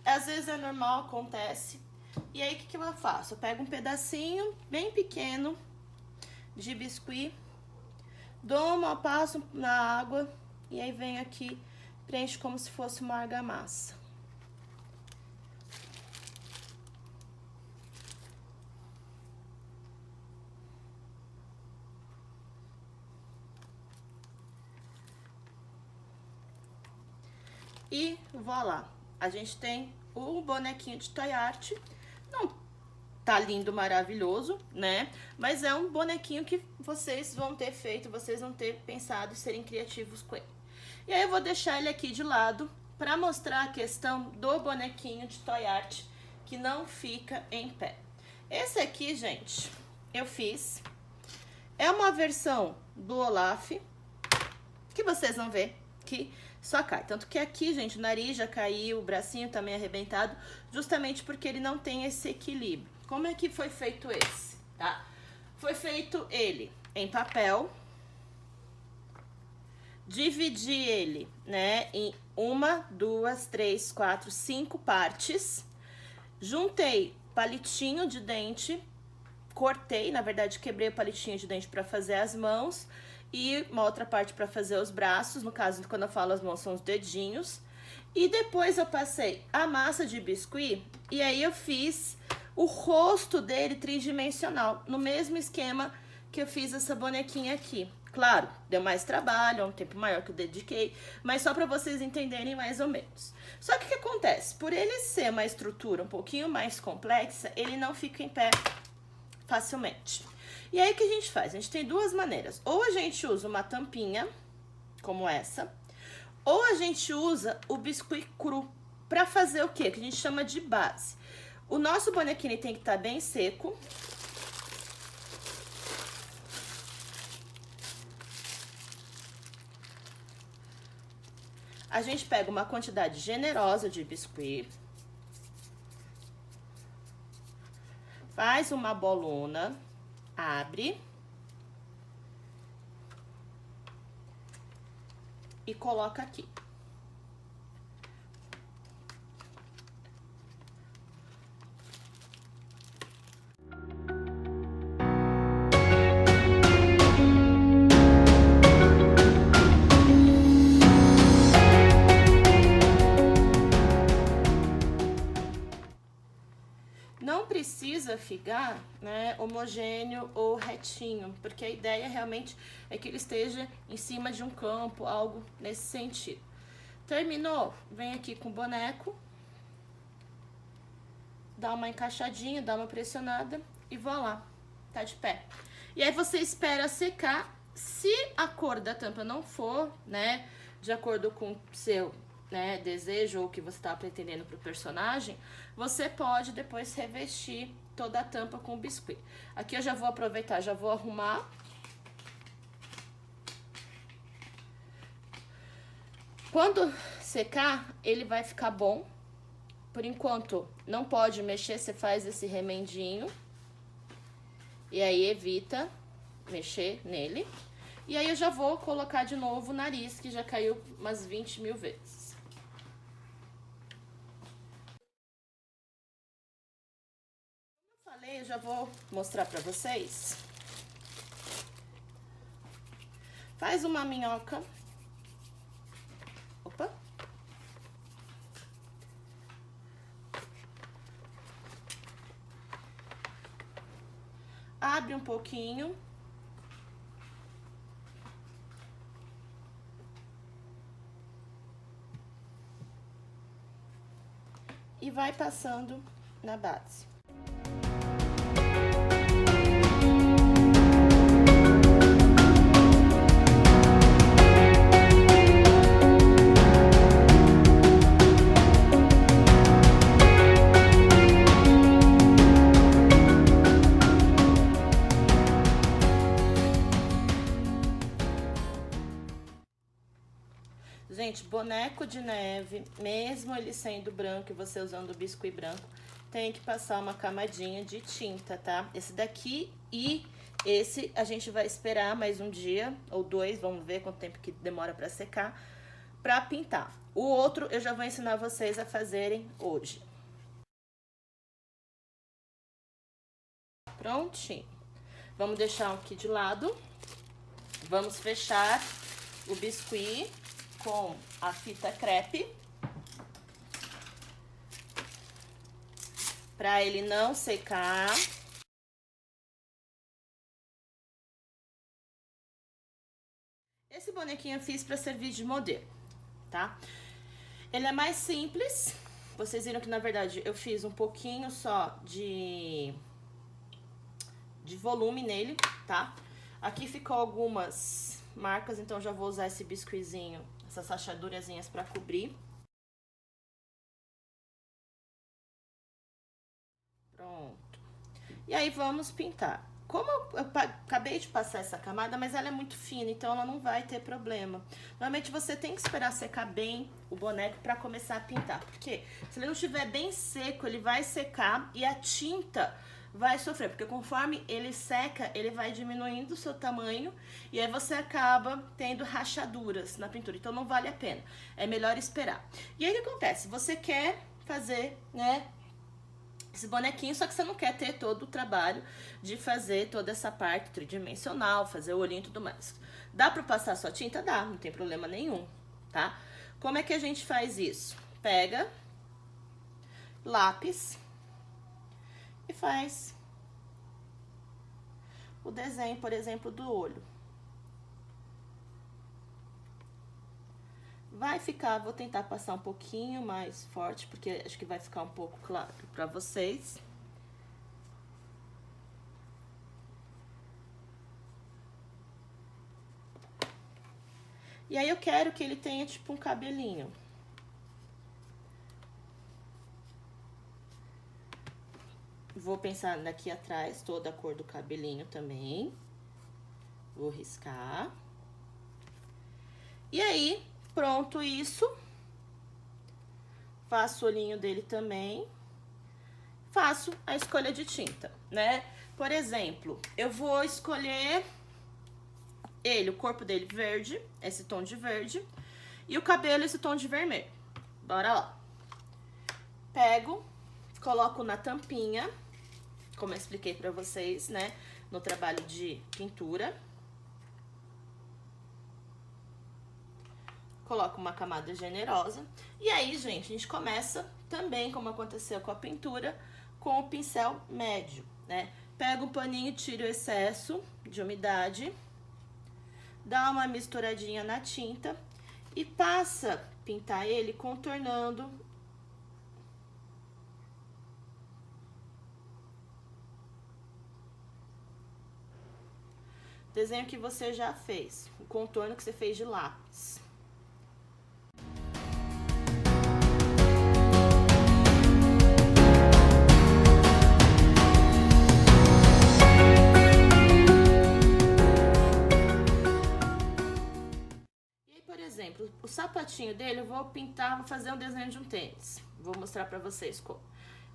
Às vezes é normal, acontece. E aí, o que eu faço? Eu pego um pedacinho bem pequeno de biscuit, passo na água e aí venho aqui, preencho como se fosse uma argamassa. E voilá, a gente tem o bonequinho de toy art. Não tá lindo, maravilhoso, né? Mas é um bonequinho que vocês vão ter feito, vocês vão ter pensado em serem criativos com ele. E aí eu vou deixar ele aqui de lado para mostrar a questão do bonequinho de toy art que não fica em pé. Esse aqui, gente, eu fiz. É uma versão do Olaf, que vocês vão ver que só cai. Tanto que aqui, gente, o nariz já caiu, o bracinho também arrebentado, justamente porque ele não tem esse equilíbrio. Como é que foi feito esse, tá? Foi feito ele em papel. Dividi ele, né, em 1, 2, 3, 4, 5 partes. Juntei palitinho de dente, cortei, na verdade quebrei o palitinho de dente para fazer as mãos e uma outra parte para fazer os braços, no caso, quando eu falo as mãos, são os dedinhos. E depois eu passei a massa de biscuit e aí eu fiz o rosto dele tridimensional, no mesmo esquema que eu fiz essa bonequinha aqui. Claro, deu mais trabalho, é um tempo maior que eu dediquei, mas só para vocês entenderem mais ou menos. Só que o que acontece? Por ele ser uma estrutura um pouquinho mais complexa, ele não fica em pé facilmente. E aí o que a gente faz? A gente tem duas maneiras. Ou a gente usa uma tampinha, como essa, ou a gente usa o biscuit cru para fazer o quê? Que a gente chama de base. O nosso bonequinho tem que estar bem seco. A gente pega uma quantidade generosa de biscuit. Faz uma bolona, abre. E coloca aqui. Não precisa ficar, né, homogêneo ou retinho, porque a ideia realmente é que ele esteja em cima de um campo, algo nesse sentido. Terminou? Vem aqui com o boneco, dá uma encaixadinha, dá uma pressionada e voilá, tá de pé. E aí você espera secar. Se a cor da tampa não for, né, de acordo com o seu, né, desejo ou o que você tá pretendendo pro personagem, você pode depois revestir toda a tampa com biscuit. Aqui eu já vou aproveitar, já vou arrumar. Quando secar, ele vai ficar bom. Por enquanto, não pode mexer, você faz esse remendinho. E aí evita mexer nele. E aí eu já vou colocar de novo o nariz, que já caiu umas 20 mil vezes. Como eu falei, eu já vou mostrar pra vocês. Faz uma minhoca. Opa. Abre um pouquinho. E vai passando na base. Gente, boneco de neve, mesmo ele sendo branco e você usando o biscuit branco, tem que passar uma camadinha de tinta, tá? Esse daqui e esse a gente vai esperar mais um dia ou dois, vamos ver quanto tempo que demora pra secar, pra pintar. O outro eu já vou ensinar vocês a fazerem hoje. Prontinho. Vamos deixar aqui de lado. Vamos fechar o biscuit com a fita crepe, para ele não secar. Esse bonequinho eu fiz para servir de modelo, tá? Ele é mais simples. Vocês viram que, na verdade, eu fiz um pouquinho só de de volume nele, tá? Aqui ficou algumas marcas, então já vou usar esse biscuitzinho, essas rachadurazinhas pra cobrir. Pronto. E aí vamos pintar. Como eu acabei de passar essa camada, mas ela é muito fina, então ela não vai ter problema. Normalmente você tem que esperar secar bem o boneco pra começar a pintar. Porque se ele não estiver bem seco, ele vai secar e a tinta vai sofrer. Porque conforme ele seca, ele vai diminuindo o seu tamanho e aí você acaba tendo rachaduras na pintura. Então não vale a pena. É melhor esperar. E aí o que acontece? Você quer fazer, né, esse bonequinho, só que você não quer ter todo o trabalho de fazer toda essa parte tridimensional, fazer o olhinho e tudo mais. Dá pra passar sua tinta? Dá, não tem problema nenhum, tá? Como é que a gente faz isso? Pega lápis e faz o desenho, por exemplo, do olho. Vai ficar, vou tentar passar um pouquinho mais forte, porque acho que vai ficar um pouco claro pra vocês. E aí eu quero que ele tenha tipo um cabelinho. Vou pensar daqui atrás toda a cor do cabelinho também. Vou riscar. E aí, pronto isso. Faço o olhinho dele também. Faço a escolha de tinta, né? Por exemplo, eu vou escolher ele, o corpo dele verde, esse tom de verde. E o cabelo, esse tom de vermelho. Bora lá. Pego, coloco na tampinha, como eu expliquei pra vocês, né? No trabalho de pintura. Coloco uma camada generosa. E aí, gente, a gente começa também, como aconteceu com a pintura, com o pincel médio, né? Pega um paninho, tira o excesso de umidade, dá uma misturadinha na tinta e passa a pintar ele contornando o desenho que você já fez, o contorno que você fez de lápis. Por exemplo, o sapatinho dele eu vou pintar, vou fazer um desenho de um tênis. Vou mostrar pra vocês como.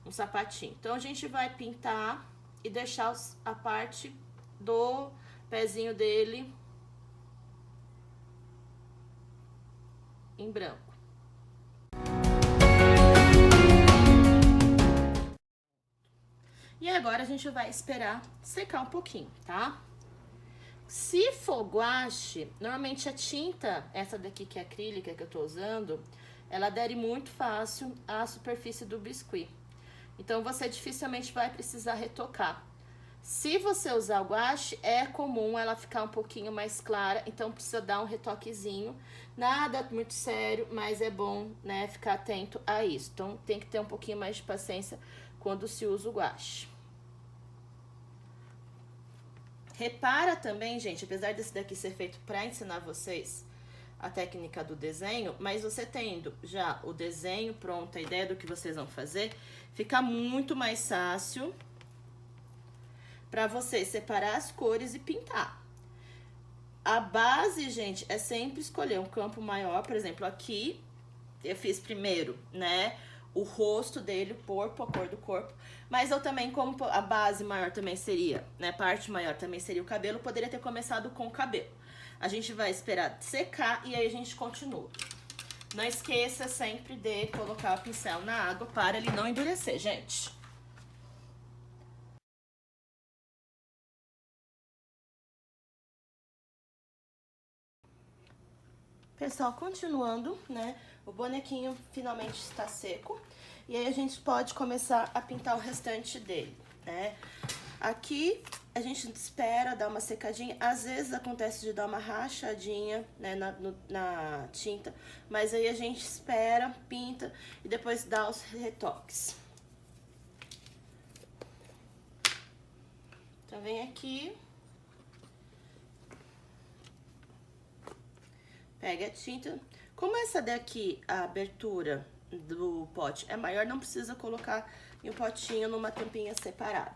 Um sapatinho. Então, a gente vai pintar e deixar a parte do pezinho dele em branco. E agora a gente vai esperar secar um pouquinho, tá? Se for guache, normalmente a tinta, essa daqui que é acrílica que eu tô usando, ela adere muito fácil à superfície do biscuit. Então, você dificilmente vai precisar retocar. Se você usar o guache, é comum ela ficar um pouquinho mais clara, então precisa dar um retoquezinho. Nada muito sério, mas é bom, né, ficar atento a isso. Então, tem que ter um pouquinho mais de paciência quando se usa o guache. Repara também, gente, apesar desse daqui ser feito para ensinar vocês a técnica do desenho, mas você tendo já o desenho pronto, a ideia do que vocês vão fazer, fica muito mais fácil para vocês separar as cores e pintar. A base, gente, é sempre escolher um campo maior. Por exemplo, aqui eu fiz primeiro, né, o rosto dele, o corpo, a cor do corpo. Mas eu também, como a base maior também seria, né, parte maior também seria o cabelo, poderia ter começado com o cabelo. A gente vai esperar secar e aí a gente continua. Não esqueça sempre de colocar o pincel na água para ele não endurecer, gente. Pessoal, continuando, né? O bonequinho finalmente está seco. E aí a gente pode começar a pintar o restante dele, né? Aqui a gente espera dar uma secadinha. Às vezes acontece de dar uma rachadinha, né, na tinta. Mas aí a gente espera, pinta e depois dá os retoques. Então, Eu venho aqui, pega a tinta. Como essa daqui, a abertura do pote é maior, não precisa colocar em um potinho numa tampinha separada.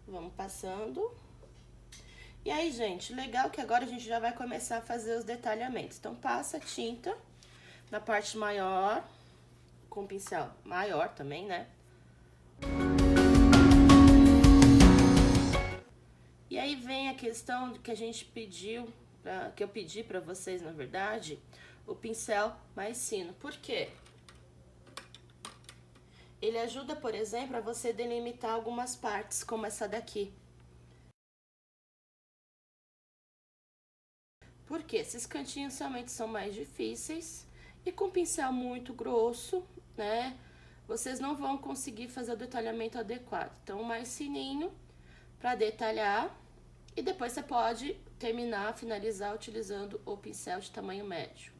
Vamos passando. E aí, gente, legal que agora a gente já vai começar a fazer os detalhamentos. Então, passa a tinta na parte maior, com o pincel maior também, né? E aí vem a questão que a gente pediu, que eu pedi pra vocês, na verdade, o pincel mais fino. Por quê? Ele ajuda, por exemplo, a você delimitar algumas partes, como essa daqui. Porque esses cantinhos realmente são mais difíceis e com pincel muito grosso, né, vocês não vão conseguir fazer o detalhamento adequado. Então, mais fininho para detalhar e depois você pode terminar, finalizar utilizando o pincel de tamanho médio.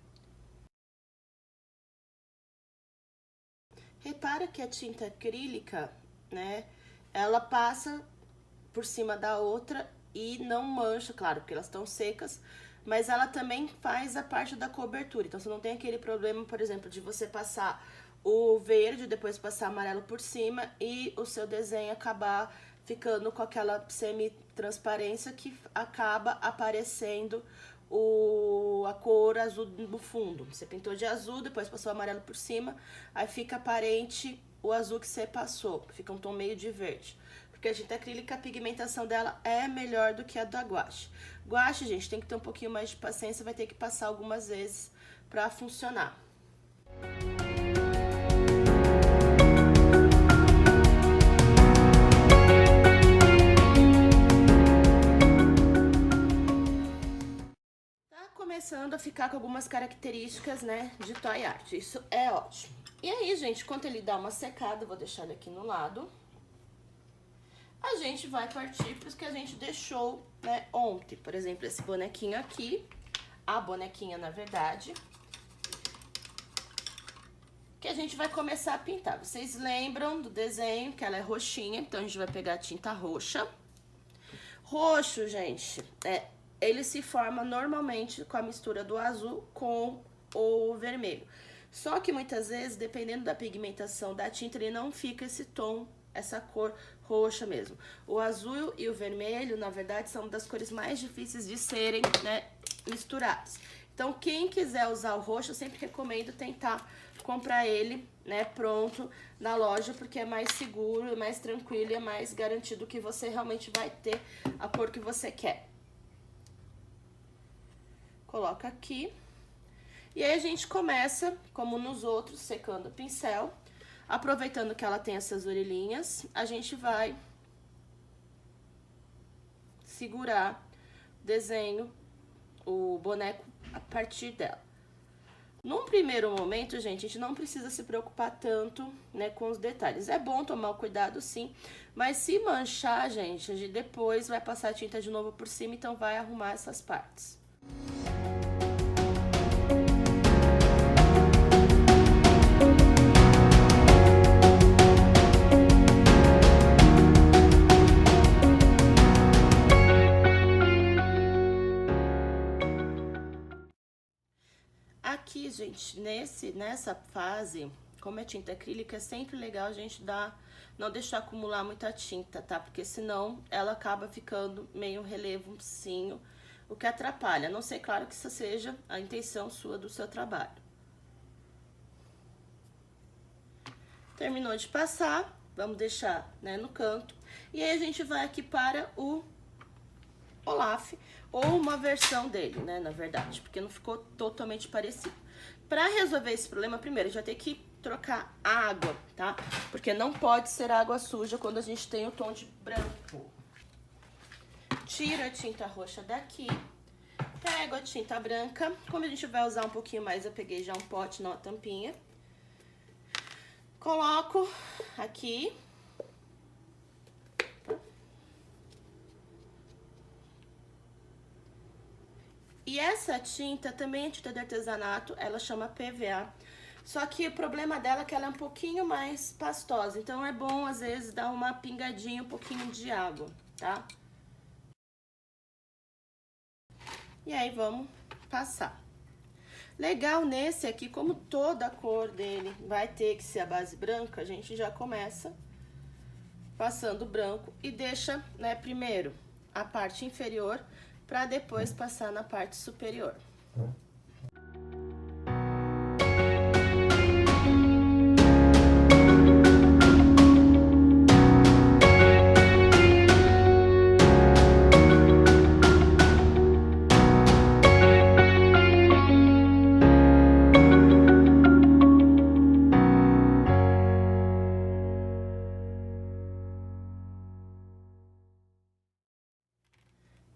Repara que a tinta acrílica, né, ela passa por cima da outra e não mancha, claro, porque elas estão secas, mas ela também faz a parte da cobertura. Então, você não tem aquele problema, por exemplo, de você passar o verde, depois passar amarelo por cima e o seu desenho acabar ficando com aquela semi-transparência que acaba aparecendo a cor azul no fundo. Você pintou de azul, depois passou o amarelo por cima, aí fica aparente o azul que você passou, fica um tom meio de verde. Porque a tinta acrílica, a pigmentação dela é melhor do que a da guache. Guache, gente, tem que ter um pouquinho mais de paciência, vai ter que passar algumas vezes pra funcionar. Tá começando a ficar com algumas características, né, de toy art. Isso é ótimo. E aí, gente, quando ele dá uma secada, eu vou deixar ele aqui no lado. A gente vai partir para os que a gente deixou, né, ontem. Por exemplo, esse bonequinho aqui, a bonequinha, na verdade, que a gente vai começar a pintar. Vocês lembram do desenho, que ela é roxinha, então a gente vai pegar a tinta roxa. Roxo, gente, ele se forma normalmente com a mistura do azul com o vermelho. Só que muitas vezes, dependendo da pigmentação da tinta, ele não fica esse tom, essa cor roxa mesmo. O azul e o vermelho, na verdade, são das cores mais difíceis de serem, né, misturados. Então, quem quiser usar o roxo, eu sempre recomendo tentar comprar ele, né, pronto na loja, porque é mais seguro, é mais tranquilo e é mais garantido que você realmente vai ter a cor que você quer. Coloca aqui. E aí a gente começa, como nos outros, secando o pincel. Aproveitando que ela tem essas orelhinhas, a gente vai segurar o desenho, o boneco, a partir dela. Num primeiro momento, gente, a gente não precisa se preocupar tanto, né, com os detalhes. É bom tomar o cuidado, sim, mas se manchar, gente, a gente depois vai passar a tinta de novo por cima, então vai arrumar essas partes. Aqui, gente, nessa fase, como é tinta acrílica, é sempre legal a gente não deixar acumular muita tinta, tá? Porque senão ela acaba ficando meio relevozinho, o que atrapalha. A não ser, claro, que isso seja a intenção sua do seu trabalho. Terminou de passar, vamos deixar, né, no canto. E aí a gente vai aqui para o Olaf, ou uma versão dele, né, na verdade, porque não ficou totalmente parecido. Para resolver esse problema, primeiro, a gente vai ter que trocar a água, tá? Porque não pode ser água suja quando a gente tem o tom de branco. Tira a tinta roxa daqui, pego a tinta branca. Como a gente vai usar um pouquinho mais, eu peguei já um pote, não a tampinha. Coloco aqui. E essa tinta também é tinta de artesanato, ela chama PVA. Só que o problema dela é que ela é um pouquinho mais pastosa. Então, é bom, às vezes, dar uma pingadinha, um pouquinho de água, tá? E aí, vamos passar. Legal nesse aqui, como toda a cor dele vai ter que ser a base branca, a gente já começa passando branco e deixa, né, primeiro a parte inferior para depois passar na parte superior.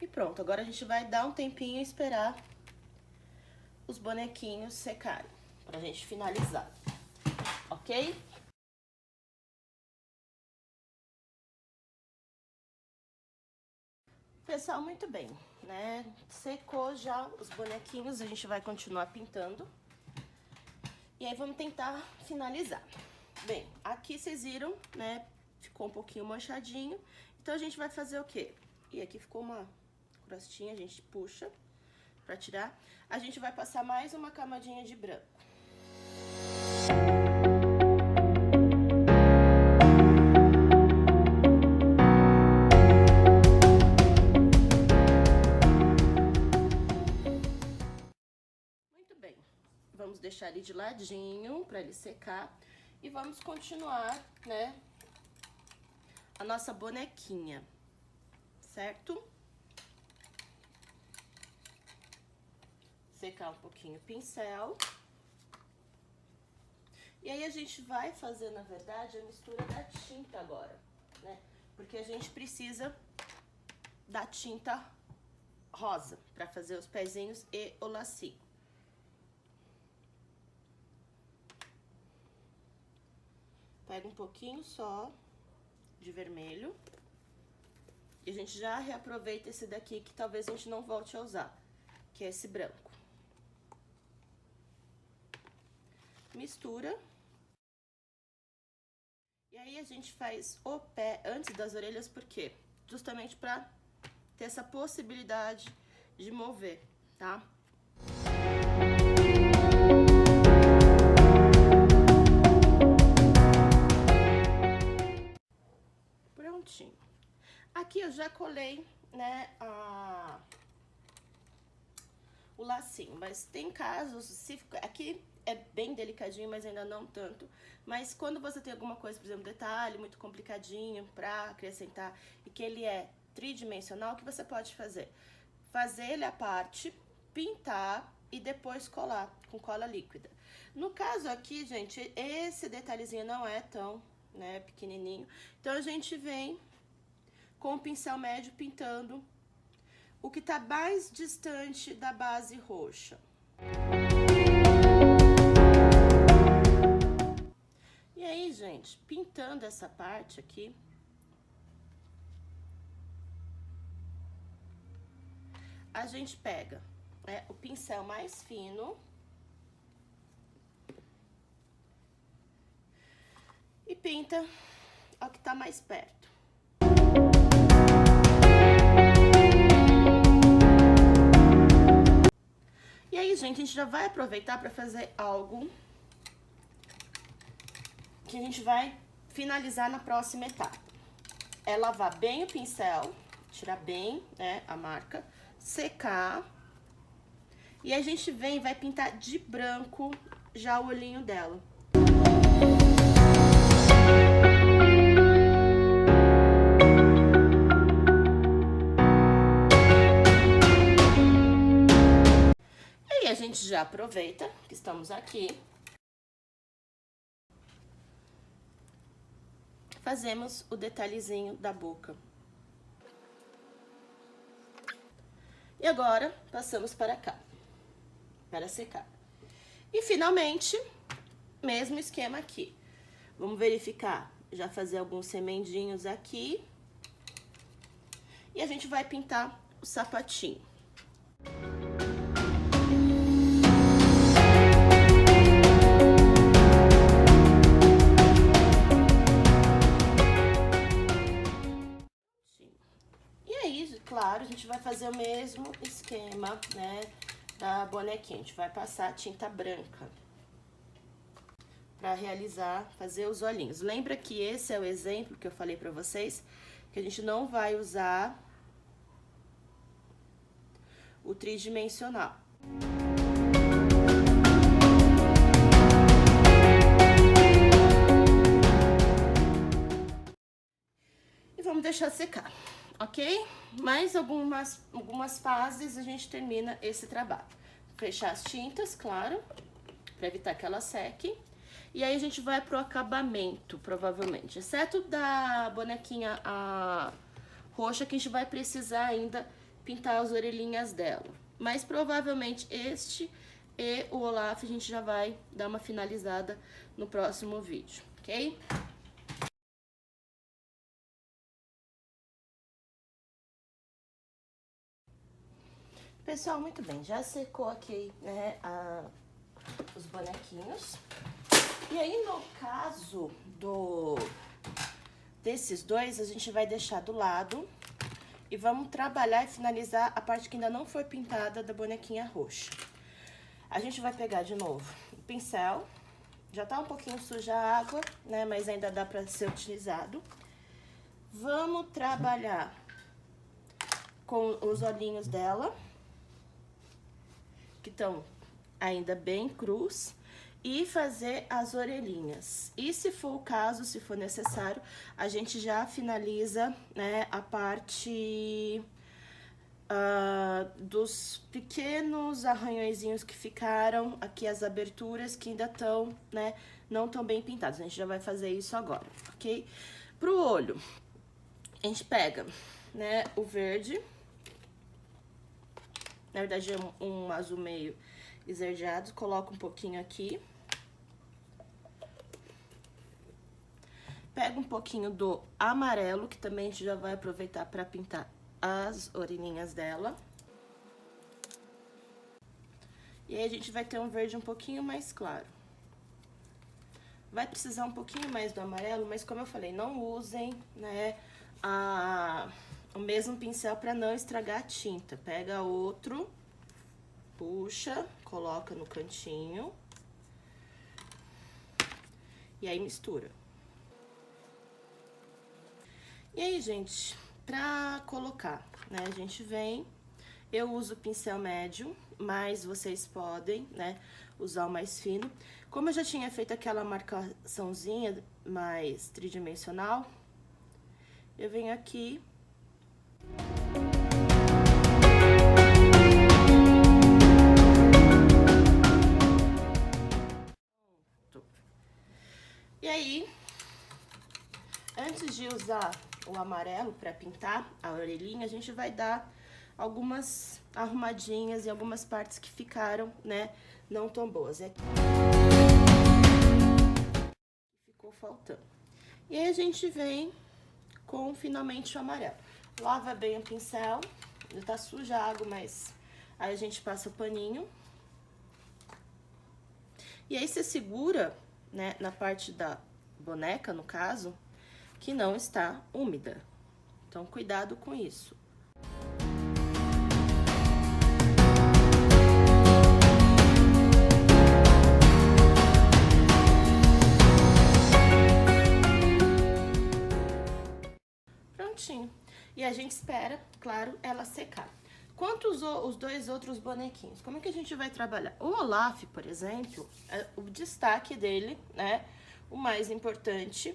E pronto, agora a gente vai dar um tempinho e esperar os bonequinhos secarem, pra gente finalizar, ok? Pessoal, muito bem, né? Secou já os bonequinhos, a gente vai continuar pintando. E aí, vamos tentar finalizar. Bem, aqui vocês viram, né? Ficou um pouquinho manchadinho. Então, a gente vai fazer o quê? E aqui ficou uma crostinha, a gente puxa pra tirar. A gente vai passar mais uma camadinha de branco. Muito bem. Vamos deixar ele de ladinho pra ele secar. E vamos continuar, né, a nossa bonequinha, certo? Secar um pouquinho o pincel. E aí, a gente vai fazer, na verdade, a mistura da tinta agora, né? Porque a gente precisa da tinta rosa pra fazer os pezinhos e o lacinho. Pega um pouquinho só de vermelho. E a gente já reaproveita esse daqui, que talvez a gente não volte a usar, que é esse branco. Mistura. E aí, a gente faz o pé antes das orelhas, por quê? Justamente pra ter essa possibilidade de mover, tá? Prontinho. Aqui eu já colei, né, o lacinho, mas tem casos, se aqui é bem delicadinho, mas ainda não tanto. Mas quando você tem alguma coisa, por exemplo, detalhe muito complicadinho pra acrescentar e que ele é tridimensional, o que você pode fazer? Fazer ele à parte, pintar e depois colar com cola líquida. No caso aqui, gente, esse detalhezinho não é tão, né, pequenininho. Então, a gente vem com o pincel médio pintando o que tá mais distante da base roxa. E aí, gente, pintando essa parte aqui, a gente pega, né, o pincel mais fino e pinta ao que tá mais perto. E aí, gente, a gente já vai aproveitar para fazer algo que a gente vai finalizar na próxima etapa. É lavar bem o pincel, tirar bem, né, a marca, secar. E a gente vem e vai pintar de branco já o olhinho dela. E aí a gente já aproveita que estamos aqui. Fazemos o detalhezinho da boca. E agora, passamos para cá, para secar. E finalmente, mesmo esquema aqui. Vamos verificar, já fazer alguns remendinhos aqui. E a gente vai pintar o sapatinho. fazer o mesmo esquema, né, da bonequinha. A gente vai passar tinta branca pra realizar, fazer os olhinhos. Lembra que esse é o exemplo que eu falei pra vocês, que a gente não vai usar o tridimensional. E vamos deixar secar, ok? Mais algumas fases a gente termina esse trabalho. Fechar as tintas, claro, para evitar que ela seque. E aí a gente vai pro acabamento, provavelmente. Exceto da bonequinha roxa, que a gente vai precisar ainda pintar as orelhinhas dela. Mas provavelmente este e o Olaf a gente já vai dar uma finalizada no próximo vídeo, ok? Pessoal, muito bem, já secou aqui, né, os bonequinhos. E aí, no caso desses dois, a gente vai deixar do lado e vamos trabalhar e finalizar a parte que ainda não foi pintada da bonequinha roxa. A gente vai pegar de novo o pincel, já tá um pouquinho suja a água, né, mas ainda dá pra ser utilizado. Vamos trabalhar com os olhinhos dela, que estão ainda bem crus, e fazer as orelhinhas. E se for o caso, se for necessário, a gente já finaliza, né, a parte dos pequenos arranhõezinhos que ficaram, aqui as aberturas que ainda estão, né, não tão bem pintadas. A gente já vai fazer isso agora, ok? Pro olho, a gente pega, né, o verde, na verdade é um azul meio esverdeado, coloca um pouquinho aqui. Pega um pouquinho do amarelo, que também a gente já vai aproveitar para pintar as orelhinhas dela. E aí a gente vai ter um verde um pouquinho mais claro. Vai precisar um pouquinho mais do amarelo, mas como eu falei, não usem, né, o mesmo pincel para não estragar a tinta. Pega outro, puxa, coloca no cantinho e aí mistura. E aí, gente, pra colocar, né, a gente vem, eu uso pincel médio, mas vocês podem, né, usar o mais fino. Como eu já tinha feito aquela marcaçãozinha mais tridimensional, eu venho aqui. E aí, antes de usar o amarelo para pintar a orelhinha, a gente vai dar algumas arrumadinhas em algumas partes que ficaram, né, não tão boas. Ficou faltando. E aí a gente vem com finalmente o amarelo. Lava bem o pincel, já tá suja a água, mas aí a gente passa o paninho. E aí você segura, né, na parte da boneca, no caso, que não está úmida. Então, cuidado com isso. Prontinho. E a gente espera, claro, ela secar. Quanto os dois outros bonequinhos, como é que a gente vai trabalhar? O Olaf, por exemplo, o destaque dele, né, o mais importante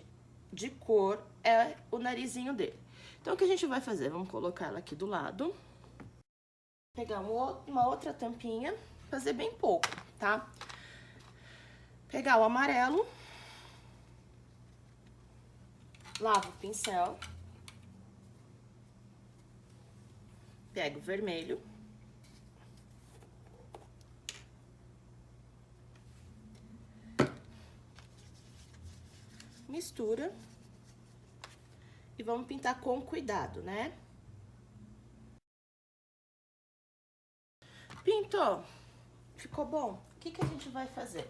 de cor é o narizinho dele. Então, o que a gente vai fazer? Vamos colocar ela aqui do lado. Pegar uma outra tampinha, fazer bem pouco, tá? Pegar o amarelo. Lava o pincel. Pega o vermelho. Mistura. E vamos pintar com cuidado, né? Pintou? Ficou bom? O que a gente vai fazer?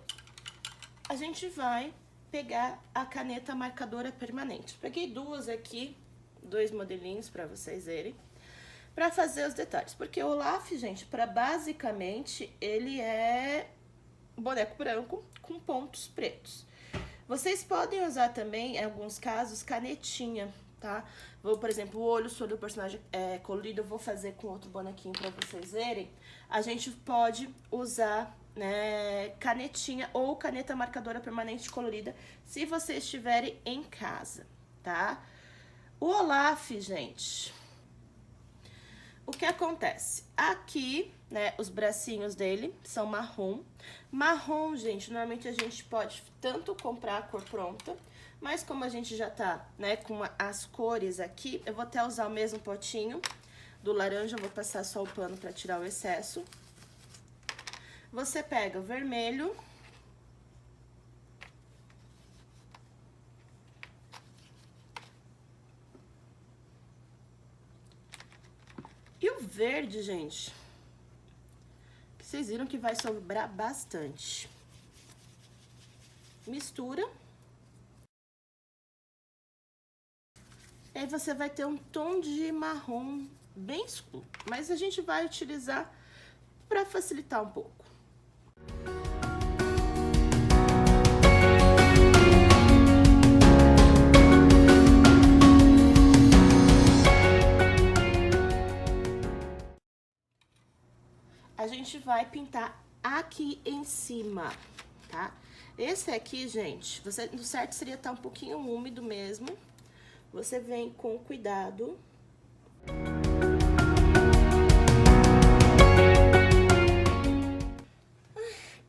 A gente vai pegar a caneta marcadora permanente. Peguei duas aqui, dois modelinhos pra vocês verem. Pra fazer os detalhes. Porque o Olaf, gente, basicamente, ele é um boneco branco com pontos pretos. Vocês podem usar também, em alguns casos, canetinha, tá? Por exemplo, o olho sobre o personagem colorido, eu vou fazer com outro bonequinho pra vocês verem. A gente pode usar, né, canetinha ou caneta marcadora permanente colorida, se vocês estiverem em casa, tá? O Olaf, gente, o que acontece? Aqui, né, os bracinhos dele são marrom. Marrom, gente, normalmente a gente pode tanto comprar a cor pronta, mas como a gente já tá, né, com as cores aqui, eu vou até usar o mesmo potinho do laranja, eu vou passar só o pano pra tirar o excesso. Você pega o vermelho. E o verde, gente, vocês viram que vai sobrar bastante. Mistura. E aí você vai ter um tom de marrom bem escuro, mas a gente vai utilizar para facilitar um pouco. A gente vai pintar aqui em cima, tá? Esse aqui, gente, o certo seria estar um pouquinho úmido mesmo. Você vem com cuidado.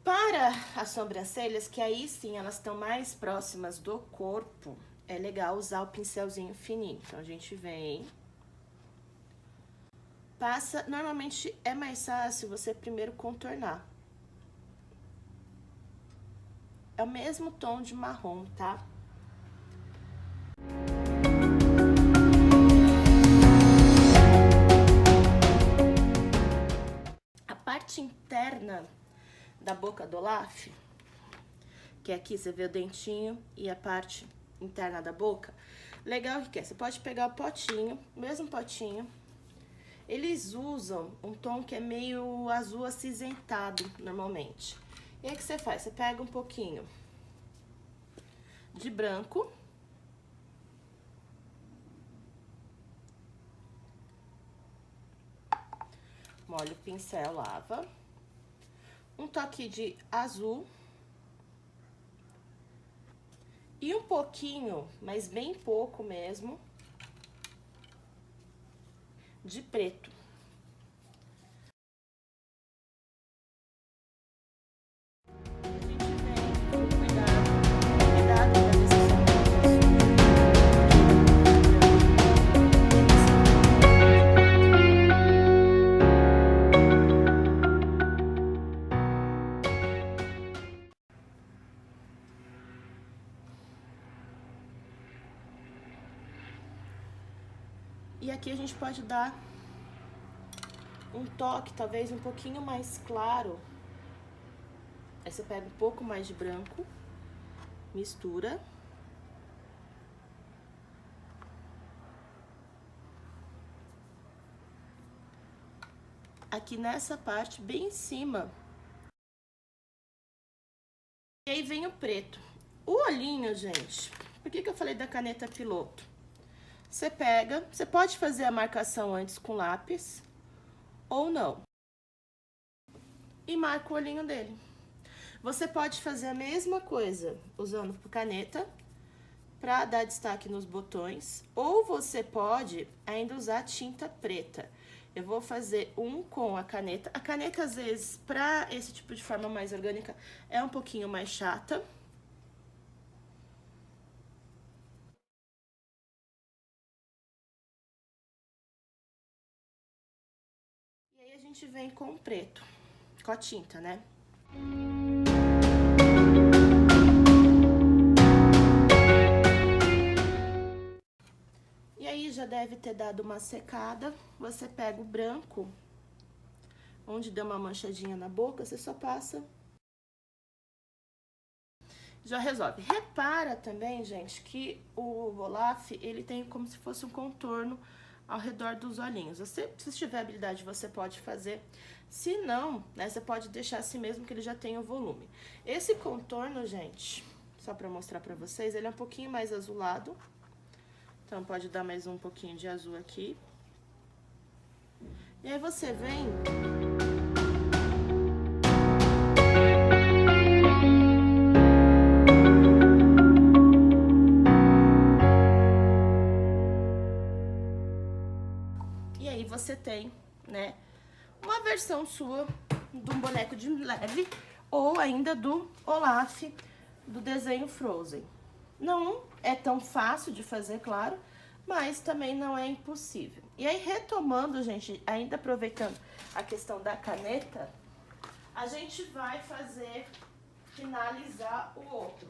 Para as sobrancelhas, que aí sim elas estão mais próximas do corpo, é legal usar o pincelzinho fininho. Então, a gente vem... Passa, normalmente é mais fácil você primeiro contornar. É o mesmo tom de marrom, tá? A parte interna da boca do Olaf, que aqui você vê o dentinho e a parte interna da boca, legal que é, você pode pegar o potinho, mesmo potinho. Eles usam um tom que é meio azul acinzentado, normalmente. E aí, o que você faz? Você pega um pouquinho de branco. Molha o pincel, lava. Um toque de azul. E um pouquinho, mas bem pouco mesmo, de preto. E aqui a gente pode dar um toque, talvez um pouquinho mais claro. Aí você pega um pouco mais de branco, mistura. Aqui nessa parte, bem em cima. E aí vem o preto. O olhinho, gente, por que eu falei da caneta piloto? Você pega, você pode fazer a marcação antes com lápis ou não. E marca o olhinho dele. Você pode fazer a mesma coisa usando caneta para dar destaque nos botões, ou você pode ainda usar tinta preta. Eu vou fazer um com a caneta. A caneta, às vezes, para esse tipo de forma mais orgânica, é um pouquinho mais chata. E aí a gente vem com o preto, com a tinta, né? E aí já deve ter dado uma secada. Você pega o branco, onde deu uma manchadinha na boca, você só passa. Já resolve. Repara também, gente, que o Olaf, ele tem como se fosse um contorno ao redor dos olhinhos. Você, se tiver habilidade, você pode fazer. Se não, né, você pode deixar assim mesmo que ele já tenha o volume. Esse contorno, gente, só pra mostrar pra vocês, ele é um pouquinho mais azulado. Então, pode dar mais um pouquinho de azul aqui. E aí, você vem... E aí, você tem, né, uma versão sua de um boneco de leve ou ainda do Olaf, do desenho Frozen. Não é tão fácil de fazer, claro, mas também não é impossível. E aí, retomando, gente, ainda aproveitando a questão da caneta, a gente vai finalizar o outro.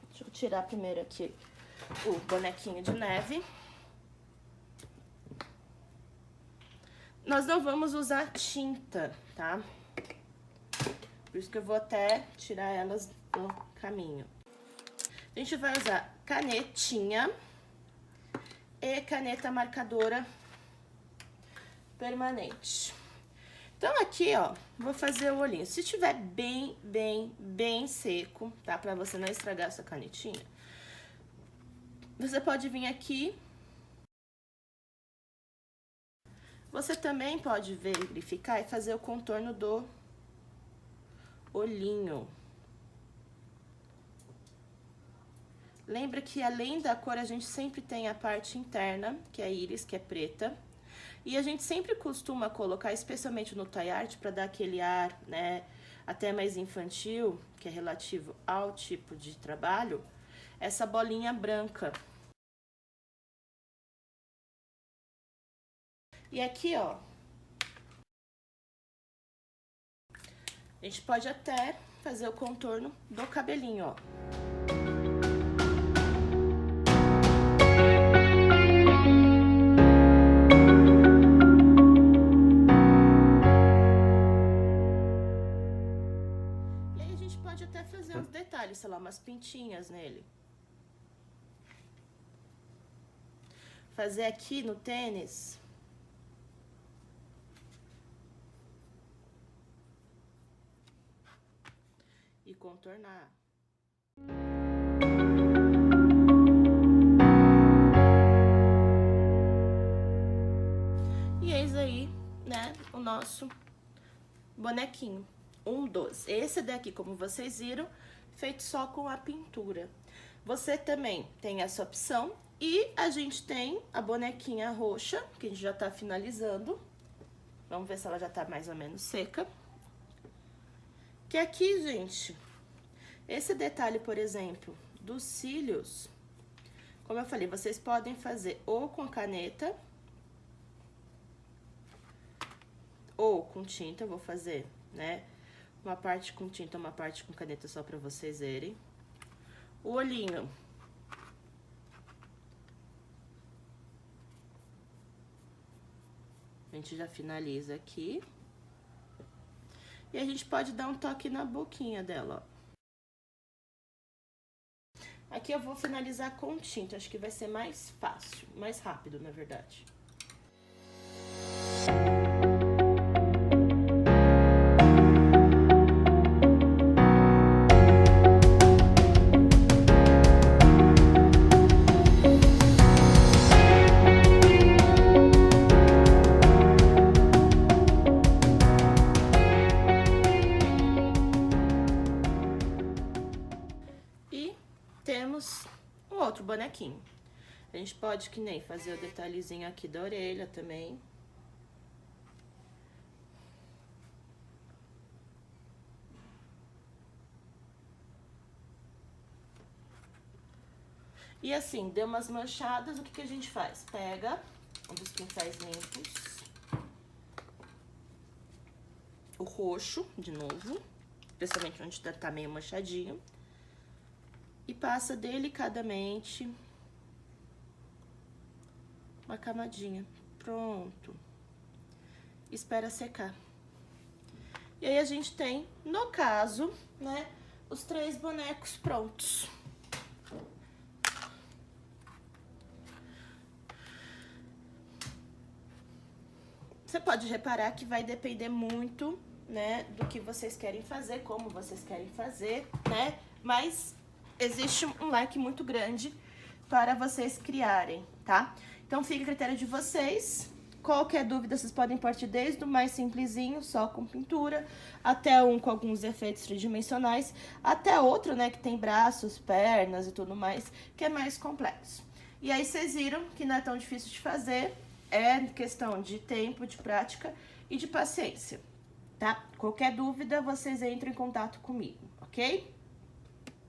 Deixa eu tirar primeiro aqui o bonequinho de neve. Nós não vamos usar tinta, tá? Por isso que eu vou até tirar elas do caminho. A gente vai usar canetinha e caneta marcadora permanente. Então, aqui, ó, vou fazer o olhinho. Se tiver bem seco, tá? Pra você não estragar essa canetinha, você pode vir aqui. Você também pode verificar e fazer o contorno do olhinho. Lembra que além da cor, a gente sempre tem a parte interna, que é a íris, que é preta. E a gente sempre costuma colocar, especialmente no tie art, para dar aquele ar, né, até mais infantil, que é relativo ao tipo de trabalho, essa bolinha branca. E aqui, ó, a gente pode até fazer o contorno do cabelinho, ó. E aí a gente pode até fazer uns detalhes, sei lá, umas pintinhas nele. Fazer aqui no tênis... e contornar. E eis aí, né, o nosso bonequinho. Um dos. Esse daqui, como vocês viram, feito só com a pintura. Você também tem essa opção. E a gente tem a bonequinha roxa, que a gente já tá finalizando. Vamos ver se ela já tá mais ou menos seca. Que aqui, gente, esse detalhe, por exemplo, dos cílios, como eu falei, vocês podem fazer ou com caneta ou com tinta. Eu vou fazer, né, uma parte com tinta, uma parte com caneta, só pra vocês verem. O olhinho. A gente já finaliza aqui. E a gente pode dar um toque na boquinha dela, ó. Aqui eu vou finalizar com tinta, acho que vai ser mais fácil, mais rápido, na verdade. Temos um outro bonequinho. A gente pode, que nem, fazer o detalhezinho aqui da orelha também. E assim, deu umas manchadas, o que que a gente faz? Pega um dos pincéis limpos, o roxo, de novo, especialmente onde tá meio manchadinho. E passa delicadamente uma camadinha. Pronto. Espera secar. E aí a gente tem, no caso, né, os 3 bonecos prontos. você pode reparar que vai depender muito, né, do que vocês querem fazer, como vocês querem fazer, né? Mas existe um leque muito grande para vocês criarem, tá? Então fica a critério de vocês. Qualquer dúvida, vocês podem partir desde o mais simplesinho, só com pintura, até um com alguns efeitos tridimensionais, até outro, né, que tem braços, pernas e tudo mais, que é mais complexo. E aí vocês viram que não é tão difícil de fazer, é questão de tempo, de prática e de paciência, tá? Qualquer dúvida, vocês entram em contato comigo, ok?